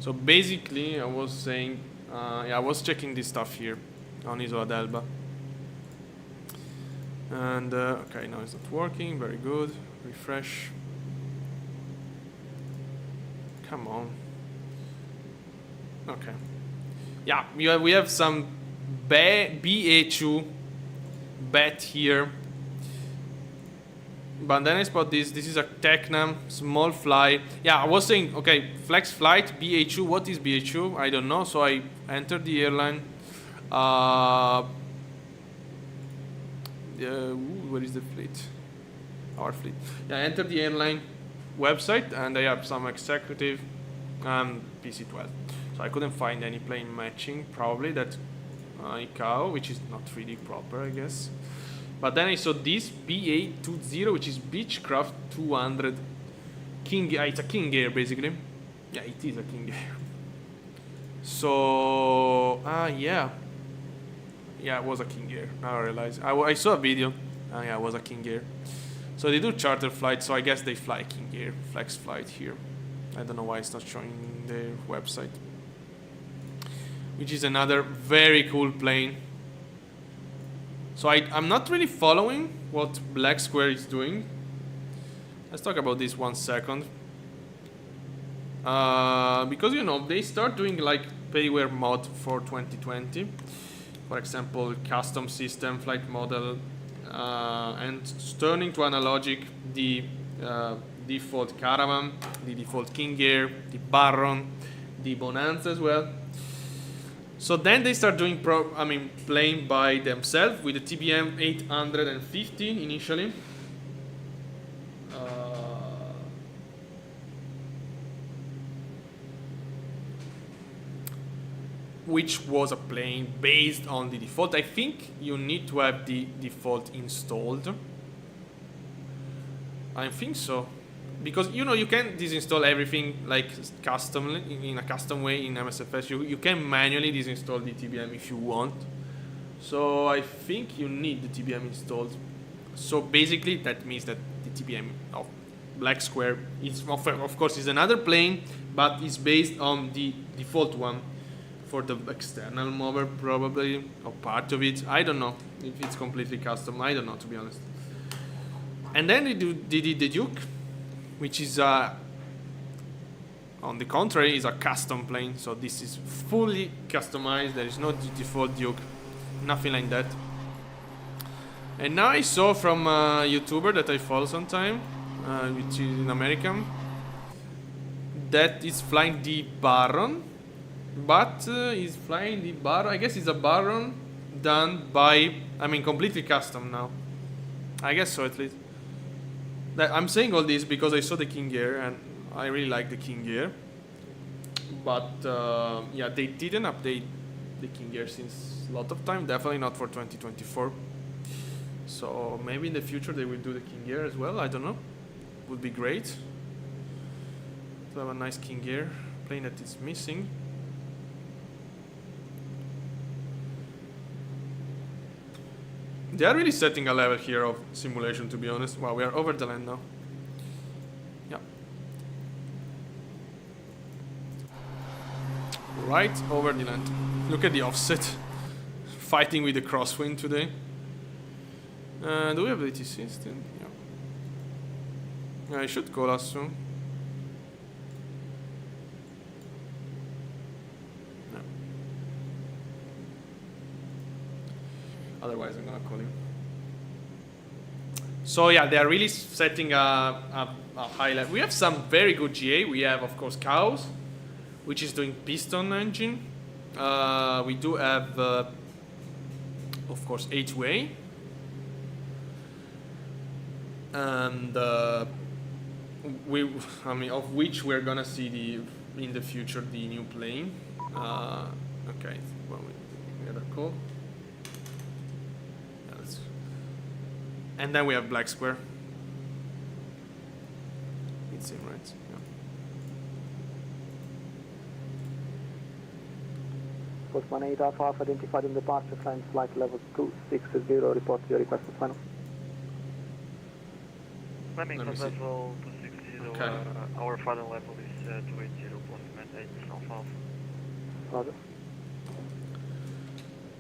So basically, I was saying... yeah, I was checking this stuff here on Isola d'Elba. And, okay, now it's not working. Very good. Refresh. Come on. Okay. Yeah, we have some BA2 bat here. But then I spot this. This is a Tecnam small fly. Yeah, I was saying, okay, flex flight, BA2. What is BA2? I don't know. So I entered the airline. Where is the fleet? Our fleet. Yeah, I entered the airline website and I have some executive PC-12. So I couldn't find any plane matching. Probably that ICAO, which is not really proper, I guess. But then I saw this BA20, which is Beechcraft 200 King. It's a King Air, basically. Yeah, it is a King Air. So, yeah. Yeah, it was a King Air. Now I realize. I saw a video. Yeah, it was a King Air. So they do charter flights, so I guess they fly King Air. Flex flight here. I don't know why it's not showing their website. Which is another very cool plane. So I'm not really following what Black Square is doing. Let's talk about this 1 second. Because, you know, they start doing like payware mod for 2020. For example, custom system, flight model, and turning to analogic the default Caravan, the default King Air, the Baron, the Bonanza as well. So then they start doing playing by themselves with the TBM 850 initially. Which was a plane based on the default. I think you need to have the default installed. I think so. Because you can disinstall everything like custom in a custom way in MSFS. You can manually disinstall the TBM if you want. So I think you need the TBM installed. So basically that means that the TBM of Black Square is of course is another plane, but it's based on the default one for the external mover probably, or part of it. I don't know if it's completely custom. I don't know, to be honest. And then they did the Duke, which is on the contrary is a custom plane. So this is fully customized. There is no default Duke, nothing like that. And now I saw from a YouTuber that I follow sometime, which is an American, that is flying the Baron, but he's flying the Baron. I guess it's a Baron done by, completely custom now. I guess so, at least. I'm saying all this because I saw the King Air and I really like the King Air. But yeah, they didn't update the King Air since a lot of time. Definitely not for 2024. So maybe in the future they will do the King Air as well. I don't know. Would be great to have a nice King Air plane that is missing. They are really setting a level here of simulation, to be honest. Wow, we are over the land now. Yeah. Right over the land. Look at the offset. Fighting with the crosswind today. Do we have ATC still? Yeah. I should call us soon. No. Otherwise, I'm gonna call him. So yeah, they are really setting a high level. We have some very good GA. We have, of course, Chaos, which is doing piston engine. We do have, of course, H-Way. And of which we're gonna see in the future the new plane. Okay, well, we had a call. And then we have Black Square. It's in, right? Yeah. Post 18 Alpha identified in departure, flying flight level 260, report your request to final. Fleming from level 260, okay. Our final level is 280, postman 8 Alpha. Roger.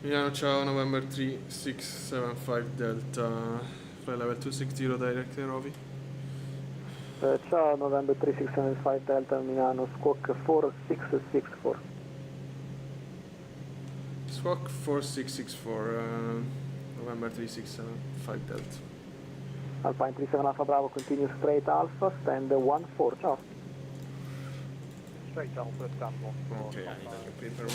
Milano, ciao, November 3675 Delta, flight level 260 direct Rovi. Ciao, November 3675 Delta, Milano, squawk 4664. Squawk 4664, November 3675 Delta. Alpine 37 Alpha Bravo, continue straight Alpha, stand 14, ciao. Straight Alpha, stand 14. Okay, I need a paper.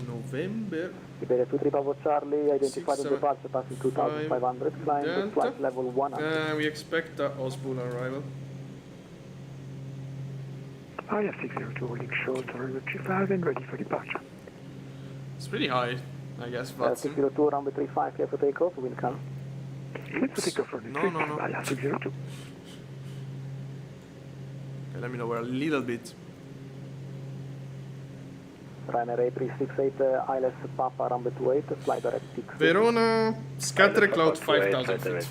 November. Iberia 23 Bravo Charlie, identified in departure, passing 2500, flying Delta. flight level 100. We expect a Osbull arrival. IF602 holding short, runway 25 and ready for departure. It's pretty high, I guess. VATSIM. 602, runway 35, clear for takeoff, wind calm. Clear for takeoff from the No. IF602. Okay, let me know where a little bit. Ryanair A368, ILS Papa, runway 28, fly direct 6. Verona, scatter cloud 5000 feet.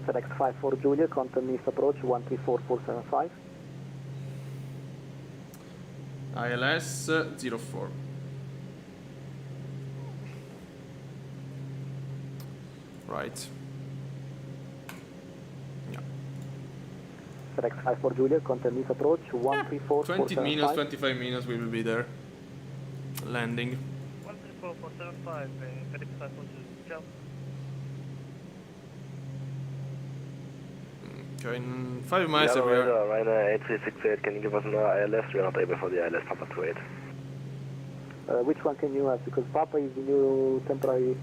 FedEx 54 Julia, contact East approach 134475. ILS 04. Right. Yeah. FedEx 54 Julia, contact East approach 134475. 20 minutes, 25 minutes, we will be there. Landing. 134475, FedEx 54 Julia, ciao. Okay, 5 miles Milano every hour. radar, Ryanair 8368, can you give us another ILS? We are not able for the ILS Papa 28. Which one can you have? Because Papa is the new temporary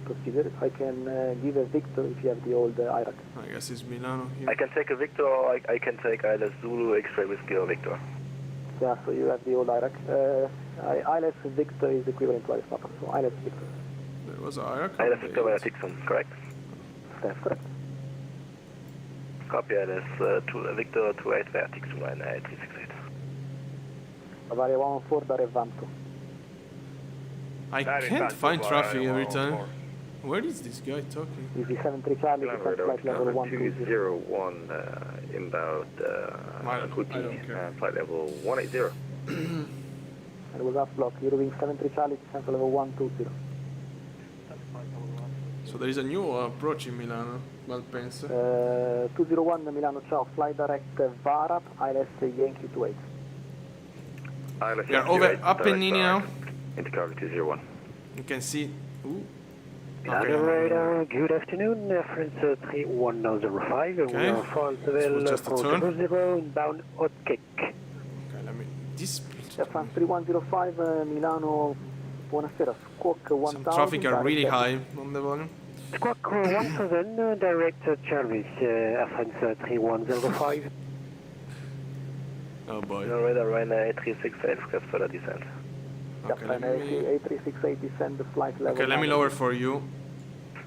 procedure. I can give a Victor if you have the old Iraq. I guess it's Milano I here. can take a Victor or I can take ILS Zulu, X-ray Whiskey or Victor. Yeah, so you have the old Iraq. ILS Victor is equivalent to ILS Papa, so ILS Victor. There was Iraq. ILS Victor via Tixon, correct? That's correct. Copy ILS Victor 28 via Tixon, Ryanair 8368. Bavaria 114 da Revanto. I can't find traffic every time. Where is this guy talking? Easy 73 Charlie, descent flight level 120. 201 inbound I don't care. flight level 180. And it was off block, Eurowing 73 Charlie, descent level 120. So there is a new approach in Milano, Malpensa. 201 Milano, ciao, fly direct Varap, ILS Yankee 28. We are over Appennini now. Intercargo 201. You can see. Ooh. Milano radar, good afternoon, reference 31005, and we Okay. are Franceville just a turn. 400, inbound Otkick. Okay, let me. This. Air France 3105 Milano, buonasera, Squawk 1000. Some traffic are really direct high on the volume. Squawk 1000, direct Charles, Air France 3105. Oh boy. Milano radar, Ryanair 8368, request further descent. Okay, let me. A368 descend the flight level. Okay, let me lower for you.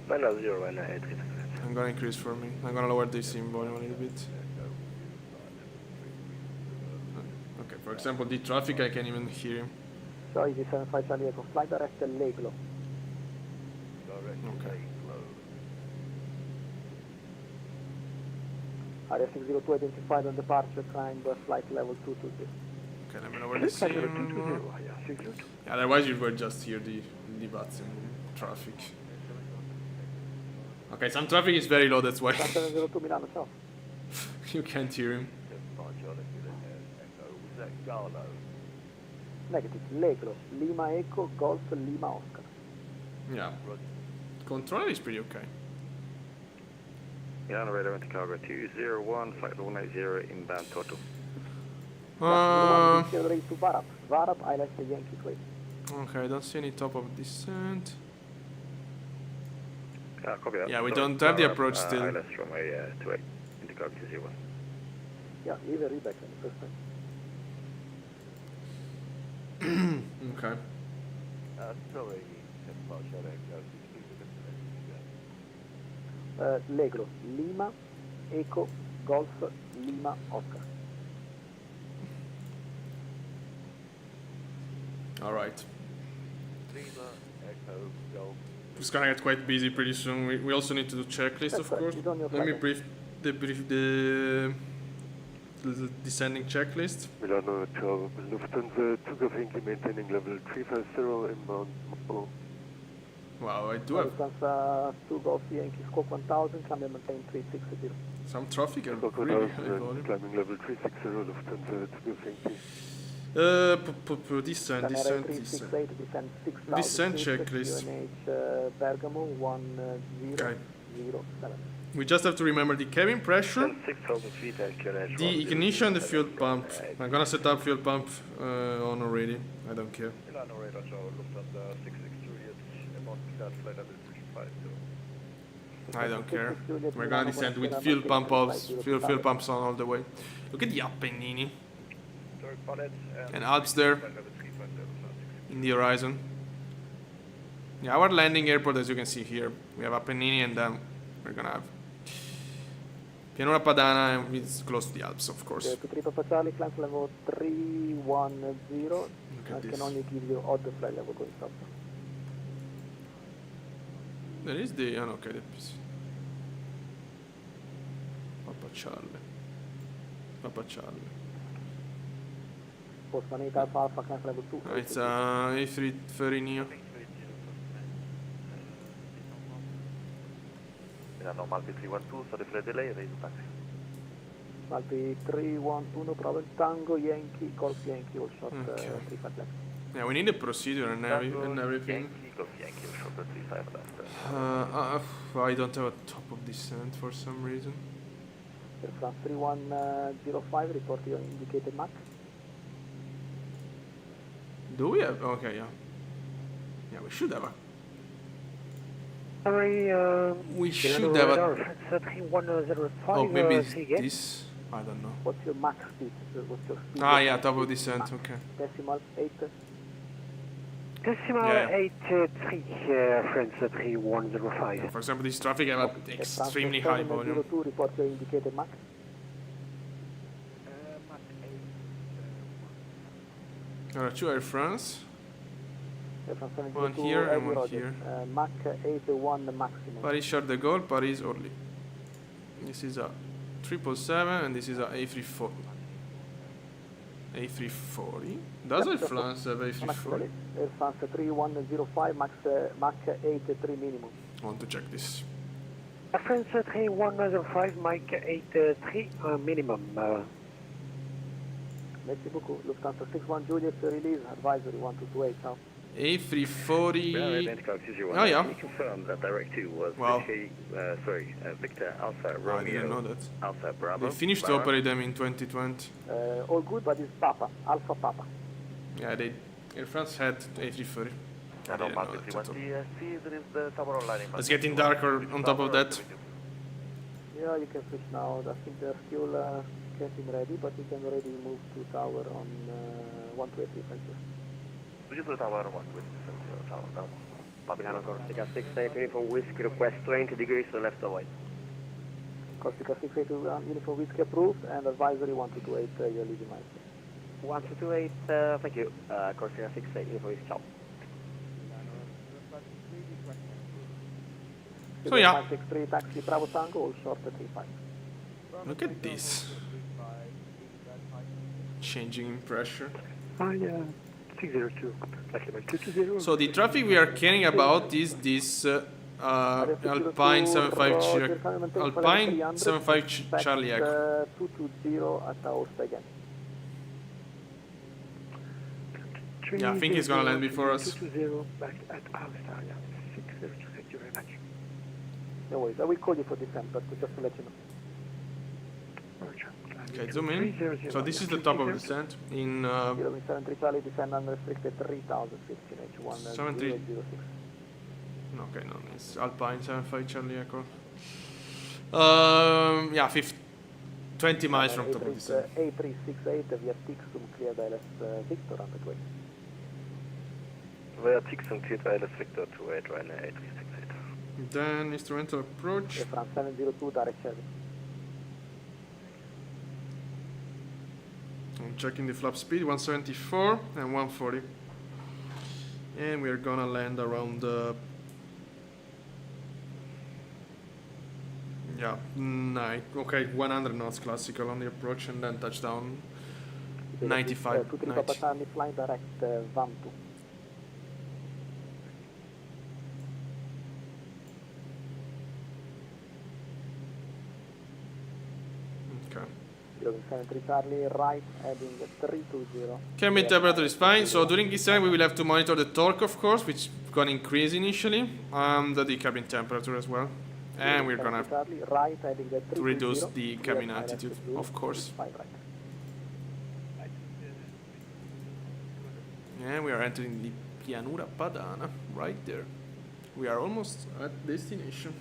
900, Ryanair 8368. I'm gonna increase for me. I'm gonna lower the sim volume a little bit. Okay, for example, the traffic I can't even hear him. So easy 75 Charlie Echo, flight direct Leglo. Okay. Area 602 identified on departure, climb flight level 220. Okay, let me lower the sim. Yeah, otherwise you would just hear the VATSIM traffic. Okay, some traffic is very low, that's why 702 Milano, ciao. you can't hear him. Negative, Leglo, Lima Echo, Golf, Lima Oscar. Yeah. Control is pretty okay. Milano radar, Intercargo 201, flight level 180, inbound Toto. Race to Varap. Varap, ILS Yankee 28. Okay, I don't see any top of descent. Copy that. Yeah, we don't have the approach still. ILS from a 28, Intercargo 201. Yeah, leave a reback in the first time. Okay. Sorry, Leglo, Lima, Echo, Golf, Lima, Oscar. Alright. It's gonna get quite busy pretty soon. We also need to do checklist, That's of right, course. it's on your Let me flight. brief the descending checklist. Milano to Lufthansa, Zugriff maintaining level 350 inbound Moscow. Wow, I do have Lufthansa 2 Golf Yankee Squawk 1000, climb and maintain 360. some traffic and Squawk really 1000 high volume. climbing level 360 Lufthansa, Zugriff Descent. Canary 368, descend 6000. Descent feet, checklist. QNH Bergamo 1007. We just have to remember the cabin pressure, 6,000 feet and QNH. the ignition, the fuel pump. I'm gonna set up fuel pump on already. I don't care. Milano radar, so Lufthansa 662, about that flight level 350. I don't care. We're gonna descend with fuel pumps on all the way. Look at the Appennini Sorry, pilot, and Alps there flight level 350, in the horizon. Yeah, our landing airport, as you can see here, we have Appennini and then we're gonna have Pianura Padana, and it's close to the Alps, of course. To Triple Charlie, climb level 310. Look I at can this. only give you odd flight level going south. There is the okay, the Papa Charlie. Postman 8 Alpha Alpha, climb level 2. It's A330 Neo. Milano Malpi 312, sorry for the delay, raise the taxi. Malpi 311, Bravo Tango, Yankee, Golf Yankee, all shot Okay. 35 left. Yeah, we need a procedure and everything. Yankee Golf Yankee, short 35 left. I don't have a top of descent for some reason. Air France 3105, report your indicated Mach. Do we have? Okay, yeah. Yeah, we should have a. Sorry, We should have a. 3105. Oh, maybe it's this. I don't know. What's your Mach speed? What's your speed? Ah, yeah, top of descent. Okay. Decimal 8. Decimal Yeah, yeah. 83, France 3105. For example, this traffic have an extremely high volume. 702, report your indicated Mach. There are two Air France. Air France One 702, here and heavy one Roger. here. Mach 81 maximum. Paris Charles de Gaulle, Paris Orly. This is a 777 and this is a A340. A340? Does Air France have A340? Air France 3105, Mach 83 minimum. I want to check this. France 3105, Mach 83 minimum. Merci beaucoup. Lufthansa 61 Juliet, release, advisory 1228 now. A340. Oh, Oh, yeah. Can you confirm that direct 2 was Wow. Victor Alpha Oh, I didn't know Romeo that. Alpha Bravo? They finished to Bravo? operate them in 2020. All good, but it's Papa, Alpha Papa. Yeah, they. Air France had A340. I didn't know that at all. There is the tower online. It's getting darker on top of that. Yeah, you can switch now. I think they're still getting ready, but you can already move to tower on 120 Francis. Which is the tower 1 with the tower now? Milano Corsica 68 uniform whiskey, request 20 degrees to left avoid. Corsica 68 uniform whiskey approved, and advisory 1228, you're leaving my 1228, thank you. Corsica 68 uniform whiskey, ciao. So yeah. 563 taxi Bravo Tango, all short 35. Look at this. Changing in pressure. 602, flight level 220. So the traffic we are caring about is this Alpine 75 Alpine 75 Charlie Echo. 220 at Aosta again. Yeah, I think he's gonna land before us. 220 back at Aosta, yeah. 602, thank you very much. No worries, I will call you for December, just to let you know. Roger. Okay, zoom in. So this is the top of the descent in 073 Charlie, descend unrestricted 3000, 15H1, 73. 0806. Okay, no, it's Alpine 75 Charlie Echo. Yeah, 20 miles from top of the descent. A368 via Tixum, cleared ILS Victor on the way. Via Tixum cleared ILS Victor to Ryanair 8368. Then instrumental approach. Air France 702 direct service. I'm checking the flap speed, 174 and 140. And we're gonna land around yeah, 100 knots classical on the approach, and then touchdown 95, 2 90. Papa Charlie, flying direct Vantu. Okay. 073 Charlie, right, heading 320. Cabin temperature is fine, so during this time we will have to monitor the torque, of course, which is gonna increase initially, and the cabin temperature as well. And we're gonna have Charlie, right, heading to reduce the cabin altitude, of course. Right. And we are entering the Pianura Padana, right there. We are almost at destination.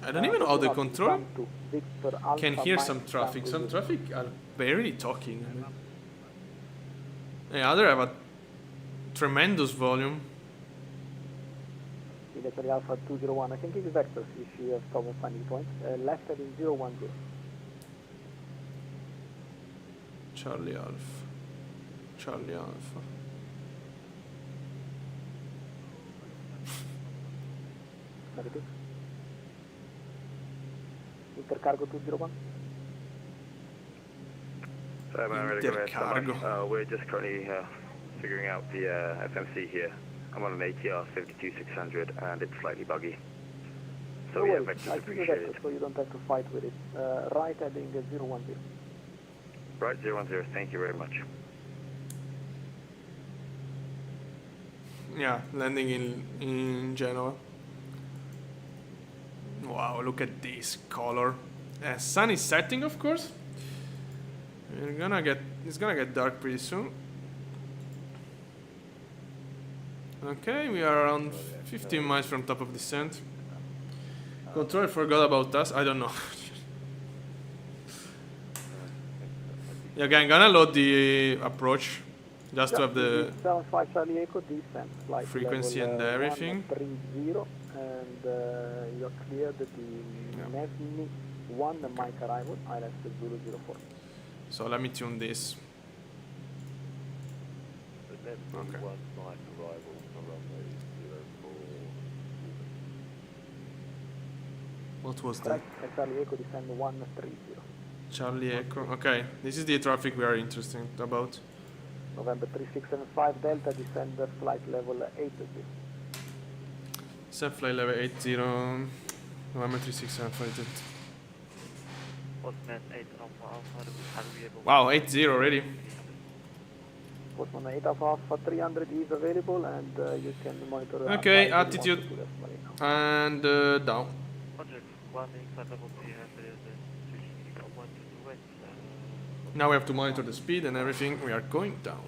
I don't even know how the control can hear some traffic. Some traffic are barely talking. The other have a tremendous volume. Military Alpha 201, I can give you vectors if you have problem finding points. Left heading 010. Charlie Alpha. Charlie Alpha. Negative. Intercargo 201. Intercargo. We're just currently figuring out the FMC here. I'm on an ATR 52600 and it's slightly buggy. So No yeah, worries, vectors I'll give you appreciated. vector so you don't have to fight with it. Right heading 010. Right, 010, thank you very much. Yeah, landing in Genoa. Wow, look at this color. Sun is setting, of course. It's gonna get dark pretty soon. Okay, we are around 15 miles from top of descent. Controller forgot about us. I don't know. Yeah, again, gonna load the approach just to have the 75 Charlie Echo descent, flight frequency level, and everything. 130, and you are cleared the Nevni 1 Mike arrival, ILS 004. So let me tune this. Okay. What was that? Correct, Charlie Echo descend 130. Charlie Echo. Okay, this is the traffic we are interested about. November 3675 Delta descend flight level 80. Set flight level 80, November 3675. Postman 8 Alpha Alpha, how do we able Wow, 80 already. Postman 8 Alpha 300 is available, and you can monitor. Okay, advisory attitude 122 decimal now. and down. Project 1 flight level 300, switching 1228. Now we have to monitor the speed and everything. We are going down.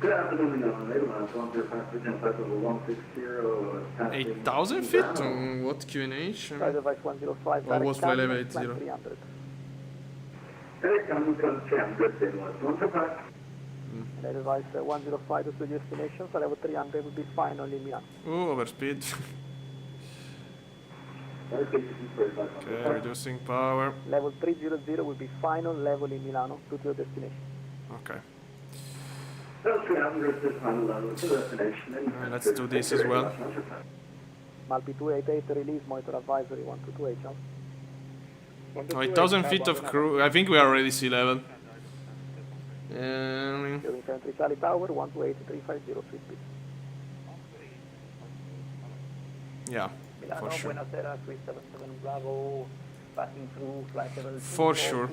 Good afternoon, Netherlands, 105% flight level 160. 8,000 feet? What QNH? Side device 105. Or was flight level 80? 300. Hey, come Cam, good day, 105. Side device 105 to the destination. Flight level 300 will be fine only in Milan. Oh, overspeed. Okay, reducing power. Level 300 will be final level in Milano to your destination. Okay. 300 is final level to destination. Let's do this as well. Malpi 288 release, monitor advisory 1228. John. Oh, 8,000 feet of crew. I think we are already sea level. During 73 Charlie Tower 128 350 sweet speed. Yeah, Milano, for sure. Buenos Aires, 377 Bravo, passing through flight level For sure.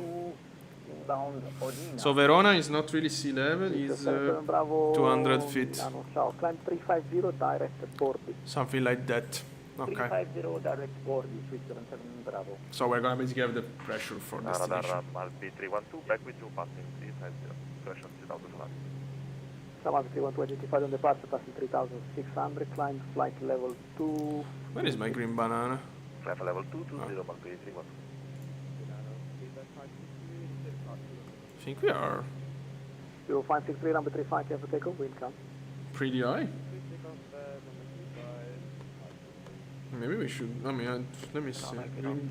inbound Odina. So Verona is not really sea level, is 200 feet. Milano, ciao. Climb 350 direct boarding. Something like that. Okay. 350 direct boarding, 377 Bravo. So we're gonna basically have the pressure for destination. Malpi 312, back with you, passing 350, pressure 3000 flat. Samal 3125 on departure, passing 3600, climb flight level 2. Where is my green banana? Flight level 220, Malpi 312. I think we are 0563, number 35, can you take off, wind count. pretty high. Maybe we should, I mean, let me see.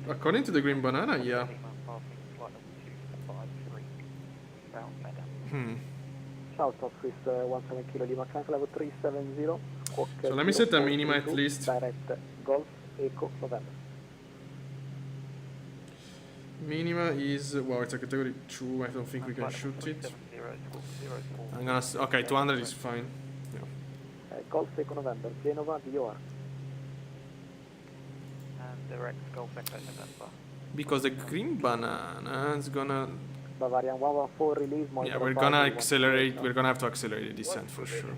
According to the green banana, yeah. Ciao, Top Swiss 17 Kilo Lima, climb level 370. Squawk, So let me set a minima at least. Direct Golf, Echo, November. Minima is, wow, it's a category 2, I don't think we can shoot it. I'm gonna, okay, 200 is fine. Yeah. Golf, Echo, November, Genova, DOR. And direct go back to November. Because the green banana is gonna, Bavarian 114 release, yeah, monitor we're advisory, gonna 128. accelerate, we're gonna have to accelerate the descent for sure.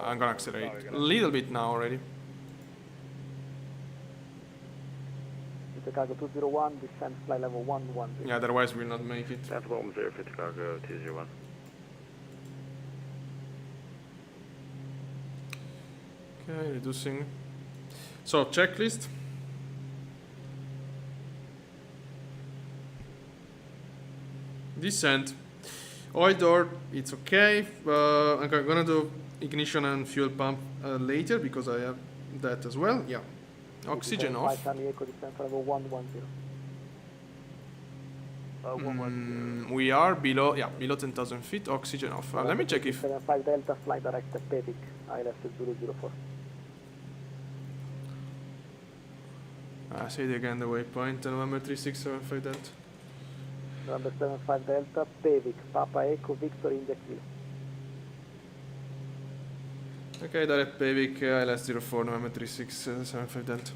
I'm gonna accelerate a little bit now already. Chicago 201, descent flight level 110. Yeah, otherwise we'll not make it. That's 110 for Chicago 201. Okay, reducing. So, checklist. Descent. Oil door, it's okay. I'm gonna do ignition and fuel pump later because I have that as well. Yeah. Oxygen off. Charlie Echo, descent level 110. We are below, yeah, below 10,000 feet. Oxygen off. Let me check if. 75 Delta, flight direct Pevic, ILS 004. Say it again, the waypoint. November 3675 Delta. November 75 Delta, Pevic, Papa Echo, Victor, India Kilo. Okay, direct Pevic, ILS 04, November 3675 Delta.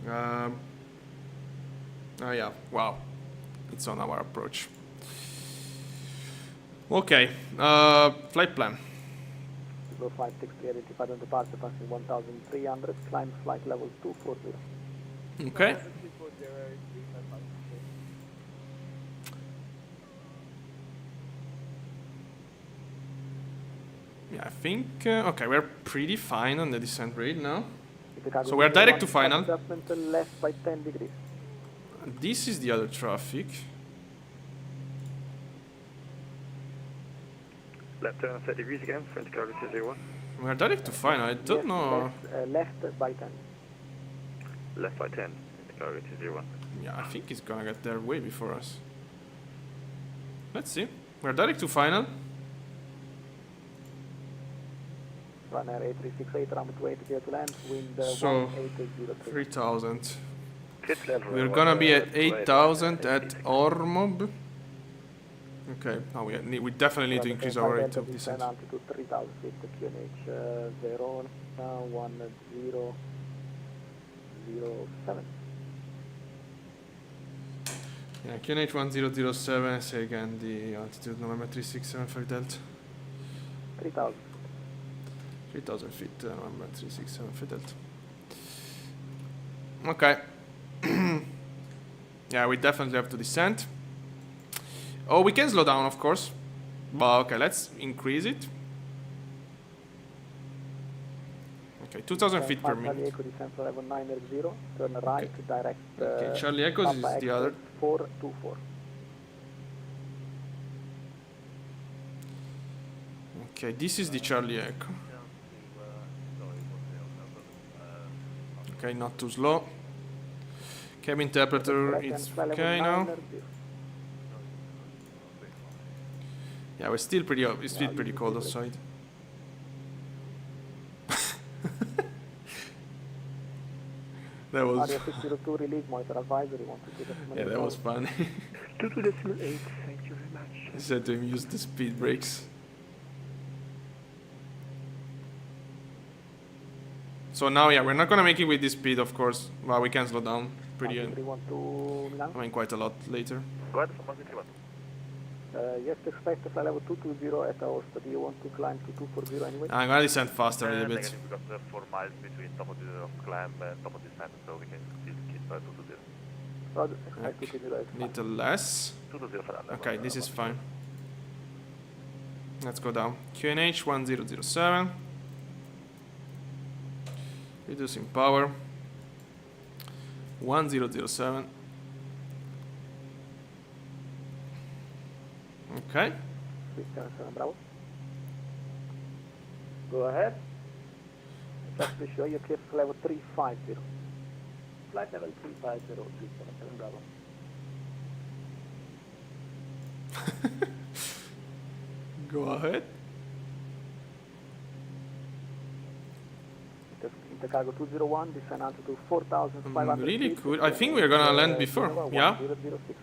Oh yeah, wow. It's on our approach. Okay, flight plan. 056 identified on departure passing 1300, climb flight level 240. Okay. Yeah, I think, okay, we're pretty fine on the descent rate now. So we're direct to final. Adjustment left by 10 degrees. This is the other traffic. Left turn 30 degrees again, French cargo 201. We're direct to final, I don't know. Left by 10. Left by 10, French cargo 201. Yeah, I think he's gonna get there way before us. Let's see. We're direct to final. Runner 8368, runway 20, clear to land, wind So, 1803. 3,000. Pitch level. We're gonna be at 8,000 at Ormob. Okay, now we definitely need to increase our rate of descent. Altitude 3000 feet, QNH Verona 1007. Yeah, QNH 1007, say again the altitude, November 3675 Delta. 3000. 3,000 feet, November 3675 Delta. Okay. Yeah, we definitely have to descend. Oh, we can slow down, of course. But okay, let's increase it. Okay, 2,000 feet per minute. Charlie Echo descent for level 980, turn right, direct. Okay, Charlie Echoes is the other. 424. Okay, this is the Charlie Echo. Okay, not too slow. Cabin temperature, it's okay now. Yeah, it's still pretty cold outside. That was Area 602 release monitor advisory. yeah, that was funny. 22.8, thank you very much. I said to him, use the speed brakes. So now, yeah, we're not gonna make it with this speed, of course, but we can slow down pretty. I mean, quite a lot later. Go ahead, from 161. Yes, expect to fly level 220 at our do you want to climb to 240 anyway? I'm gonna descend faster a little bit. Negative, because we have 4 miles between top of the climb and top of descent, so we can still keep 220. Roger, expect 220 is fine. Little less. 220 for that. Okay, this is fine. Let's go down. QNH 1007. Reducing power. 1007. Okay. 677 Bravo. Go ahead. Just be sure you clear for level 350. Flight level 350, 377 Bravo. Go ahead. The cargo 201, descend altitude 4,500 Really feet. cool. I think we're gonna land before. Yeah, 1006.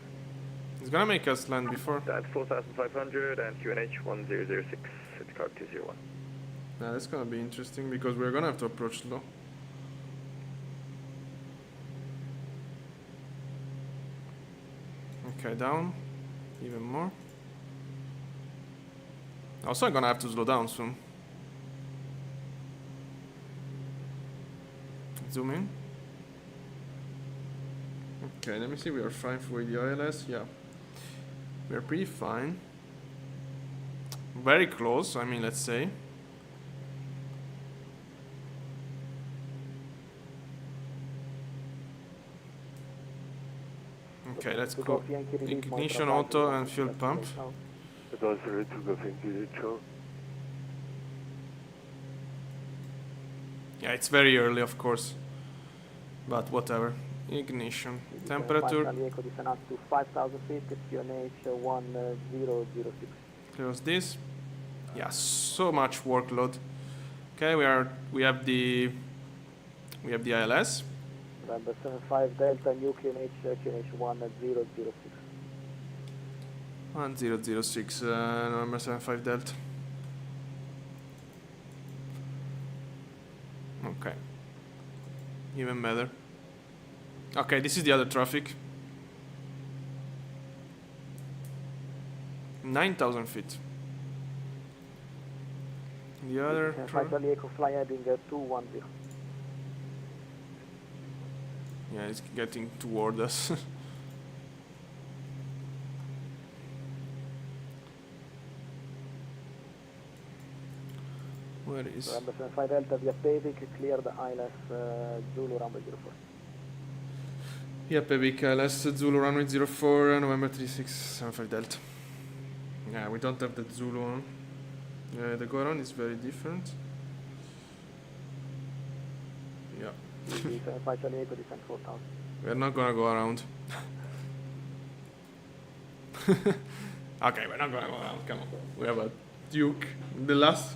it's gonna make us land before. That's 4,500 and QNH 1006, it's car 201. Yeah, that's gonna be interesting because we're gonna have to approach slow. Okay, down. Even more. Also, I'm gonna have to slow down soon. Zoom in. Okay, let me see. We are fine for the ILS. Yeah, we are pretty fine. Very close. I mean, let's say. Okay, let's go. Ignition auto and fuel pump. Advisory to go VHO. Yeah, it's very early, of course, but whatever. Ignition. Temperature. Charlie Echo descend altitude 5,000 feet, QNH 1006. Close this. Yeah, so much workload. Okay, we have the ILS. November 75 Delta, new QNH 1006. 1006, November 75 Delta. Okay. Even better. Okay, this is the other traffic. 9,000 feet. The other. Flight Charlie Echo fly heading 210. Yeah, it's getting toward us. Where is? November 75 Delta via Pavik, clear the ILS Zulu runway 04. Yeah, Pevik, LS Zulu runway 04, November 3675 Delta. Yeah, we don't have the Zulu on. The go around is very different. Yeah. 75 Charlie Echo descent 4000. We're not gonna go around. Okay, we're not gonna go around, come on. We have a Duke, the last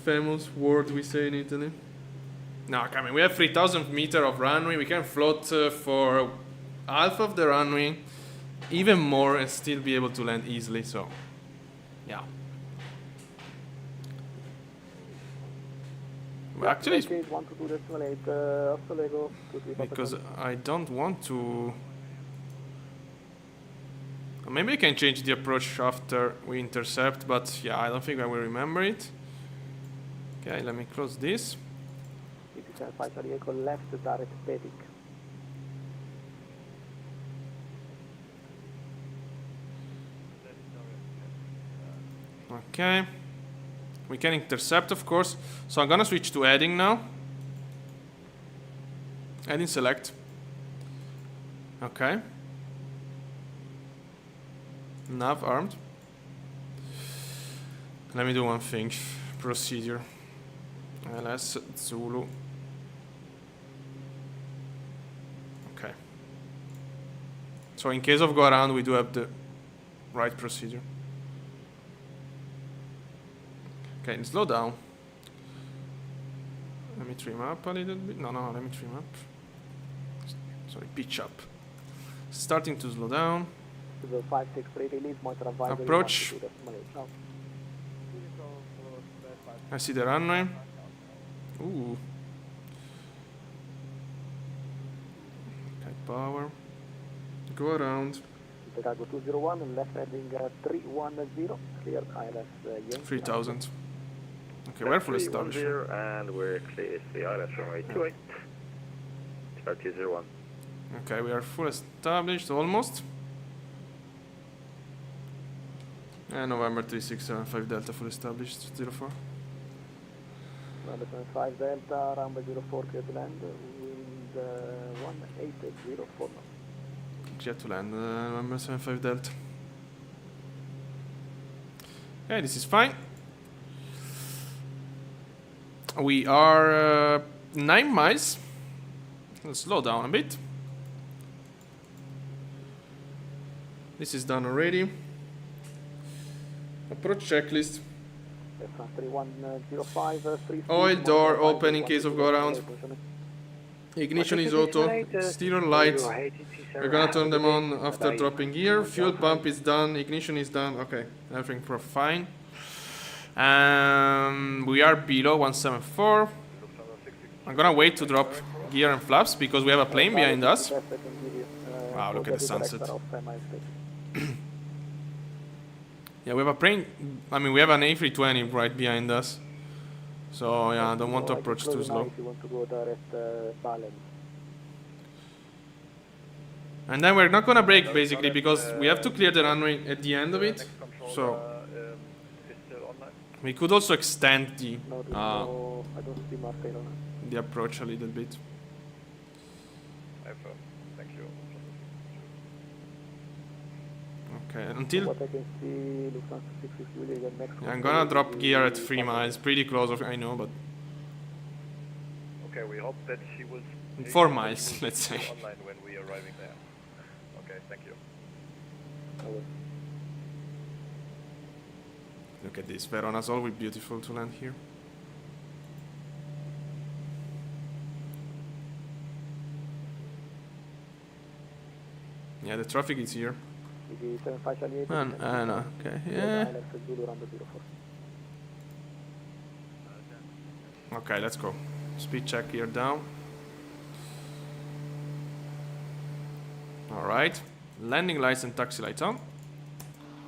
famous word we say in Italy. No, come on, we have 3,000 meters of runway, we can float for half of the runway, even more, and still be able to land easily, so, yeah. Well, actually, because I don't want to... Maybe I can change the approach after we intercept, but yeah, I don't think I will remember it. Okay, let me close this. 75 Charlie Echo left direct Pavik. Okay. We can intercept, of course. So I'm gonna switch to heading now. Heading select. Okay. Nav armed. Let me do one thing. Procedure. LS Zulu. Okay. So in case of go around, we do have the right procedure. Okay, and slow down. Let me trim up a little bit. No, let me trim up. Sorry, pitch up. Starting to slow down. The 563 release, monitor advisory. Approach. I see the runway. Ooh. Okay, power. Go around. Chicago 201 and left heading 310, cleared ILS Yankee. 3,000. Okay, we're full established. And we're clear the ILS runway 28. Start 201. Okay, we are full established almost. And November 3675 Delta full established 04. November 75 Delta, runway 04, clear to land, wind 180 Clear to land, November 75 Delta. Okay, this is fine. We are 9 miles. Let's slow down a bit. This is done already. Approach checklist. Oil door open in case of go around. Ignition is auto. Steer lights. We're gonna turn them on after dropping gear. Fuel pump is done. Ignition is done. Okay, everything fine. We are below 174. I'm gonna wait to drop gear and flaps because we have a plane behind us. Wow, look at the sunset. Yeah, we have a plane. I mean, we have an A320 right behind us. So yeah, I don't want to approach too slow. And then we're not gonna brake basically because we have to clear the runway at the end of it. So we could also extend the approach a little bit. Thank you. Okay, until I'm gonna drop gear at 3 miles, pretty close of, I know, but Okay, we hope that she will 4 miles, let's say. online when we are arriving there. Okay, thank you. Look at this, Verona's always beautiful to land here. Yeah, the traffic is here. No, okay, yeah. Okay, let's go. Speed check here down. Alright. Landing lights and taxi lights on.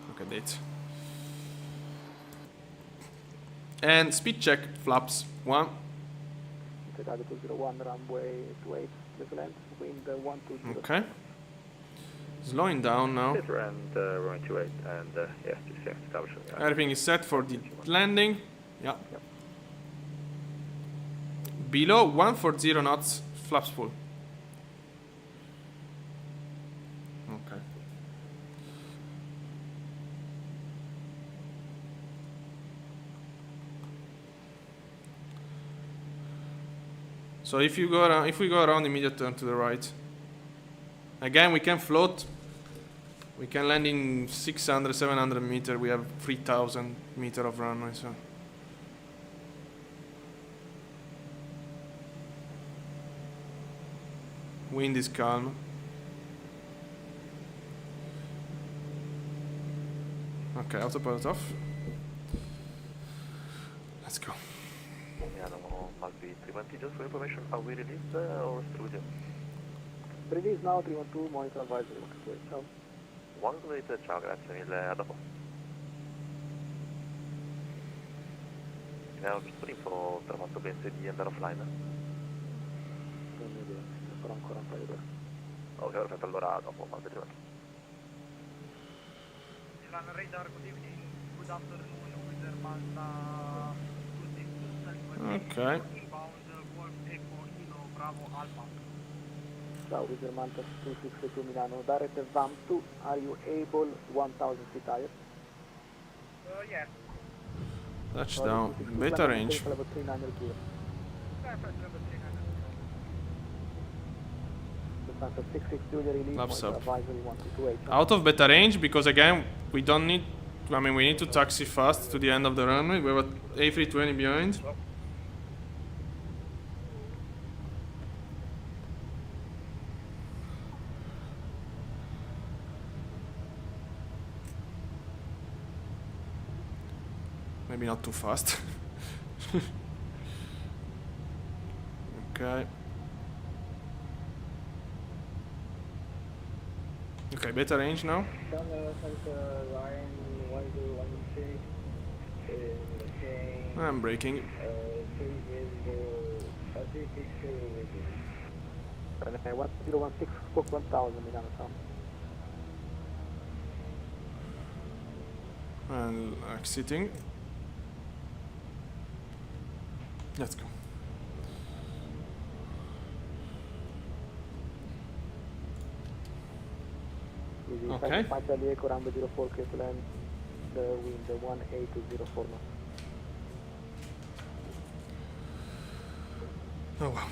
Look at it. And speed check, flaps 1. Chicago 201, runway 28, clear land, wind 120. Okay. Slowing down now. Clear and runway 28 and yes, just have to double check. Everything is set for the landing. Yeah. Below 140 knots, flaps full. Okay. So if you go around, if we go around, immediate turn to the right. Again, we can float. We can land in 600, 700 meter. We have 3,000 meter of runway. So. Wind is calm. Okay, autopilot off. Let's go. Milano must be 320, just for information. Are we released or still with you? Release now, 312, monitor advisory. Okay, ciao. 128, ciao, grazie mille, a dopo. Giusto l'info per quanto pensi di andare offline? Non ho idea, farò ancora un paio d'ore. Ok, perfetto, allora dopo, ma vedremo. Milan radar, good evening. Good afternoon, Wizard Malta 262. Okay. Inbound, Wolf Echo, Kilo, Bravo, Alpha. Ciao, Wizard Manta 262 Milano. Direct VAM 2, are you able 1000 feet higher? Yes. Touchdown. Beta range. Level 39 kilo. Perfect, level 300. Manta 662 release, Laps monitor up. advisory 1228. Out of beta range because again we don't need. I mean we need to taxi fast to the end of the runway. We have a A320 behind. Maybe not too fast. Okay. Okay, beta range now. I'm braking. Okay, 1016, squawk 1000 Milano Sound. And exiting. Let's go. Okay. Mike Charlie Echo, runway 04, clear to land, the wind 1804 knots. Oh wow.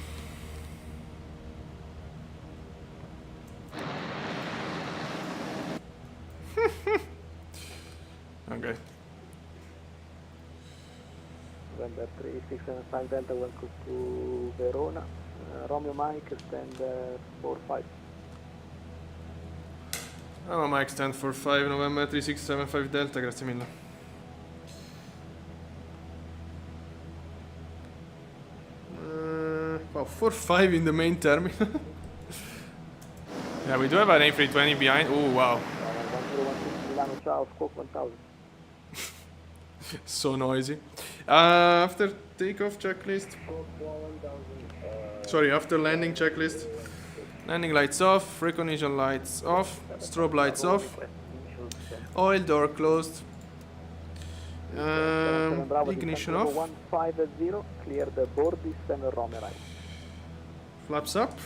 Okay. November 3675 Delta, welcome to Verona. Romeo Mike, stand 45. Oh, Mike stand for 5 November 3675 Delta, grazie mille. Wow, 4-5 in the main terminal. Yeah, we do have an A320 behind. Oh, wow. 1016 Milano, ciao, squawk 1000. So noisy. After takeoff checklist. Sorry, after landing checklist. Landing lights off, recognition lights off, strobe lights off, oil door closed, ignition off, 150, clear the board descend Romeo right. flaps up,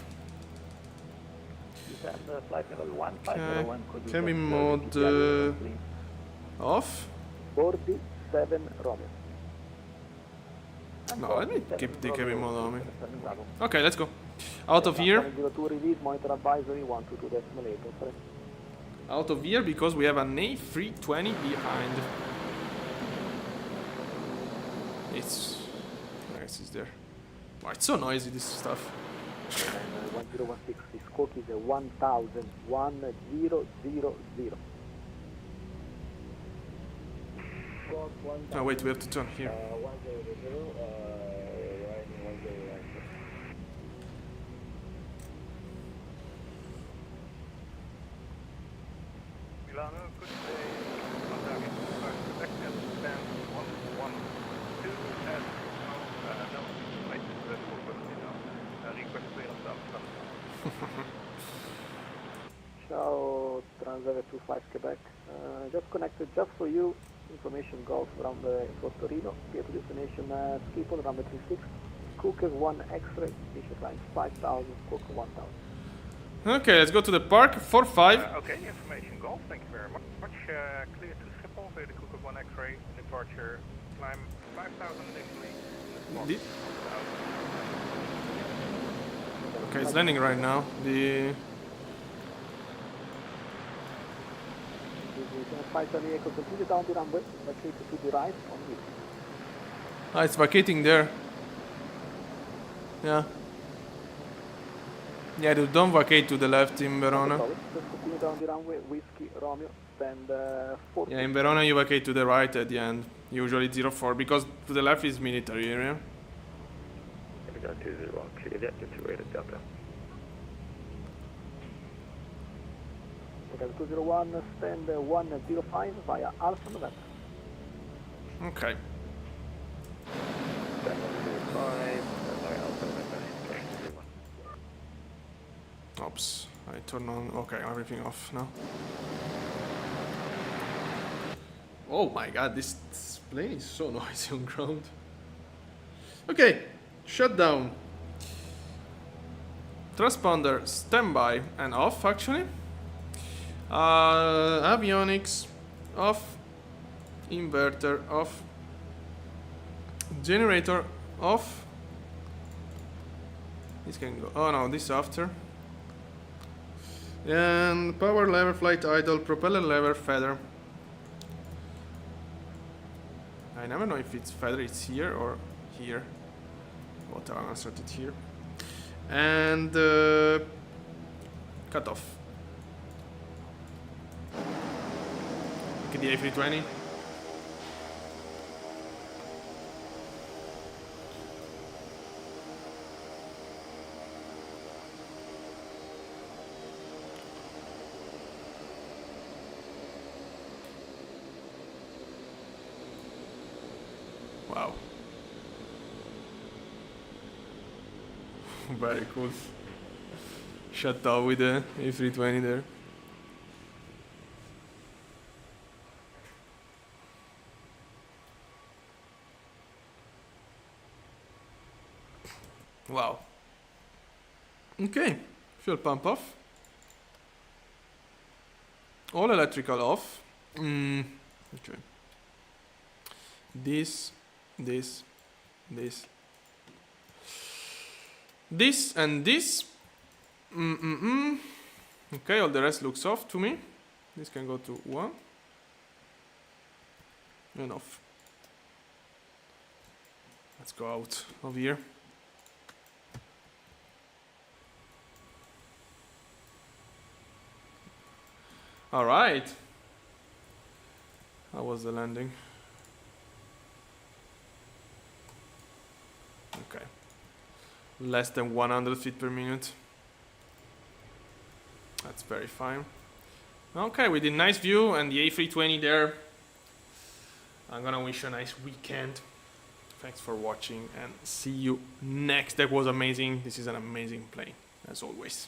Descend flight level 1501. Could you cabin just, mode repeat the address, please? off. Board 7 Romeo. No, let me keep the cabin mode on me. Okay, let's go. Out of here. 02 release, monitor advisory 122.8. Sorry. Out of here because we have an A320 behind. It's... Nice, it's there. Wow, it's so noisy, this stuff. And 1016, the squawk is 1000, 1000. Oh wait, we have to turn here. Milano, good day. Contact 25 Quebec and stand 112 at no, flight is full quality now. Request clear of Amsterdam. Ciao, Transfer 25 Quebec. Just connected just for you. Information Golf from the for Torino. Clear to destination Schiphol, runway 36. Cooker 1 X-ray. Issue line 5000, Cooker 1000. Okay, let's go to the park. 4-5. Okay, information Golf, thank you very much. Clear to Schiphol via the Cooker 1 X-ray. Departure, climb 5000 initially. Okay, it's landing right now. The Fighter vehicle continue down the runway, vacated to the right on the it's vacating there. Yeah. Yeah, don't vacate to the left in Verona. Just continue down the runway, Whiskey Romeo, stand 40. Yeah, in Verona you vacate to the right at the end. Usually 04, because to the left is military area. We got 201, clear the active rated Delta. Okay, 201, stand 105 via Alpha November. Okay. Stand 105, via Alpha November, correct, 201. Oops. I turn on. Okay, everything off now. Oh my god, this plane is so noisy on ground. Okay, shut down. Transponder standby and off actually. Avionics off. Inverter off. Generator off. This can go. Oh no, this after. And power lever, flight idle, propeller lever, feather. I never know if it's feather, it's here or here. Whatever, I'm gonna start it here. And cut off. Look at the A320. Wow. Very cool. Shut down with the A320 there. Wow. Okay. Fuel pump off. All electrical off. Okay. This, and this. Okay, all the rest looks off to me. This can go to 1 and off. Let's go out of here. All right. How was the landing? Okay. Less than 100 feet per minute. That's very fine. Okay, with a nice view and the A320 there. I'm gonna wish you a nice weekend. Thanks for watching and see you next. That was amazing. This is an amazing plane, as always.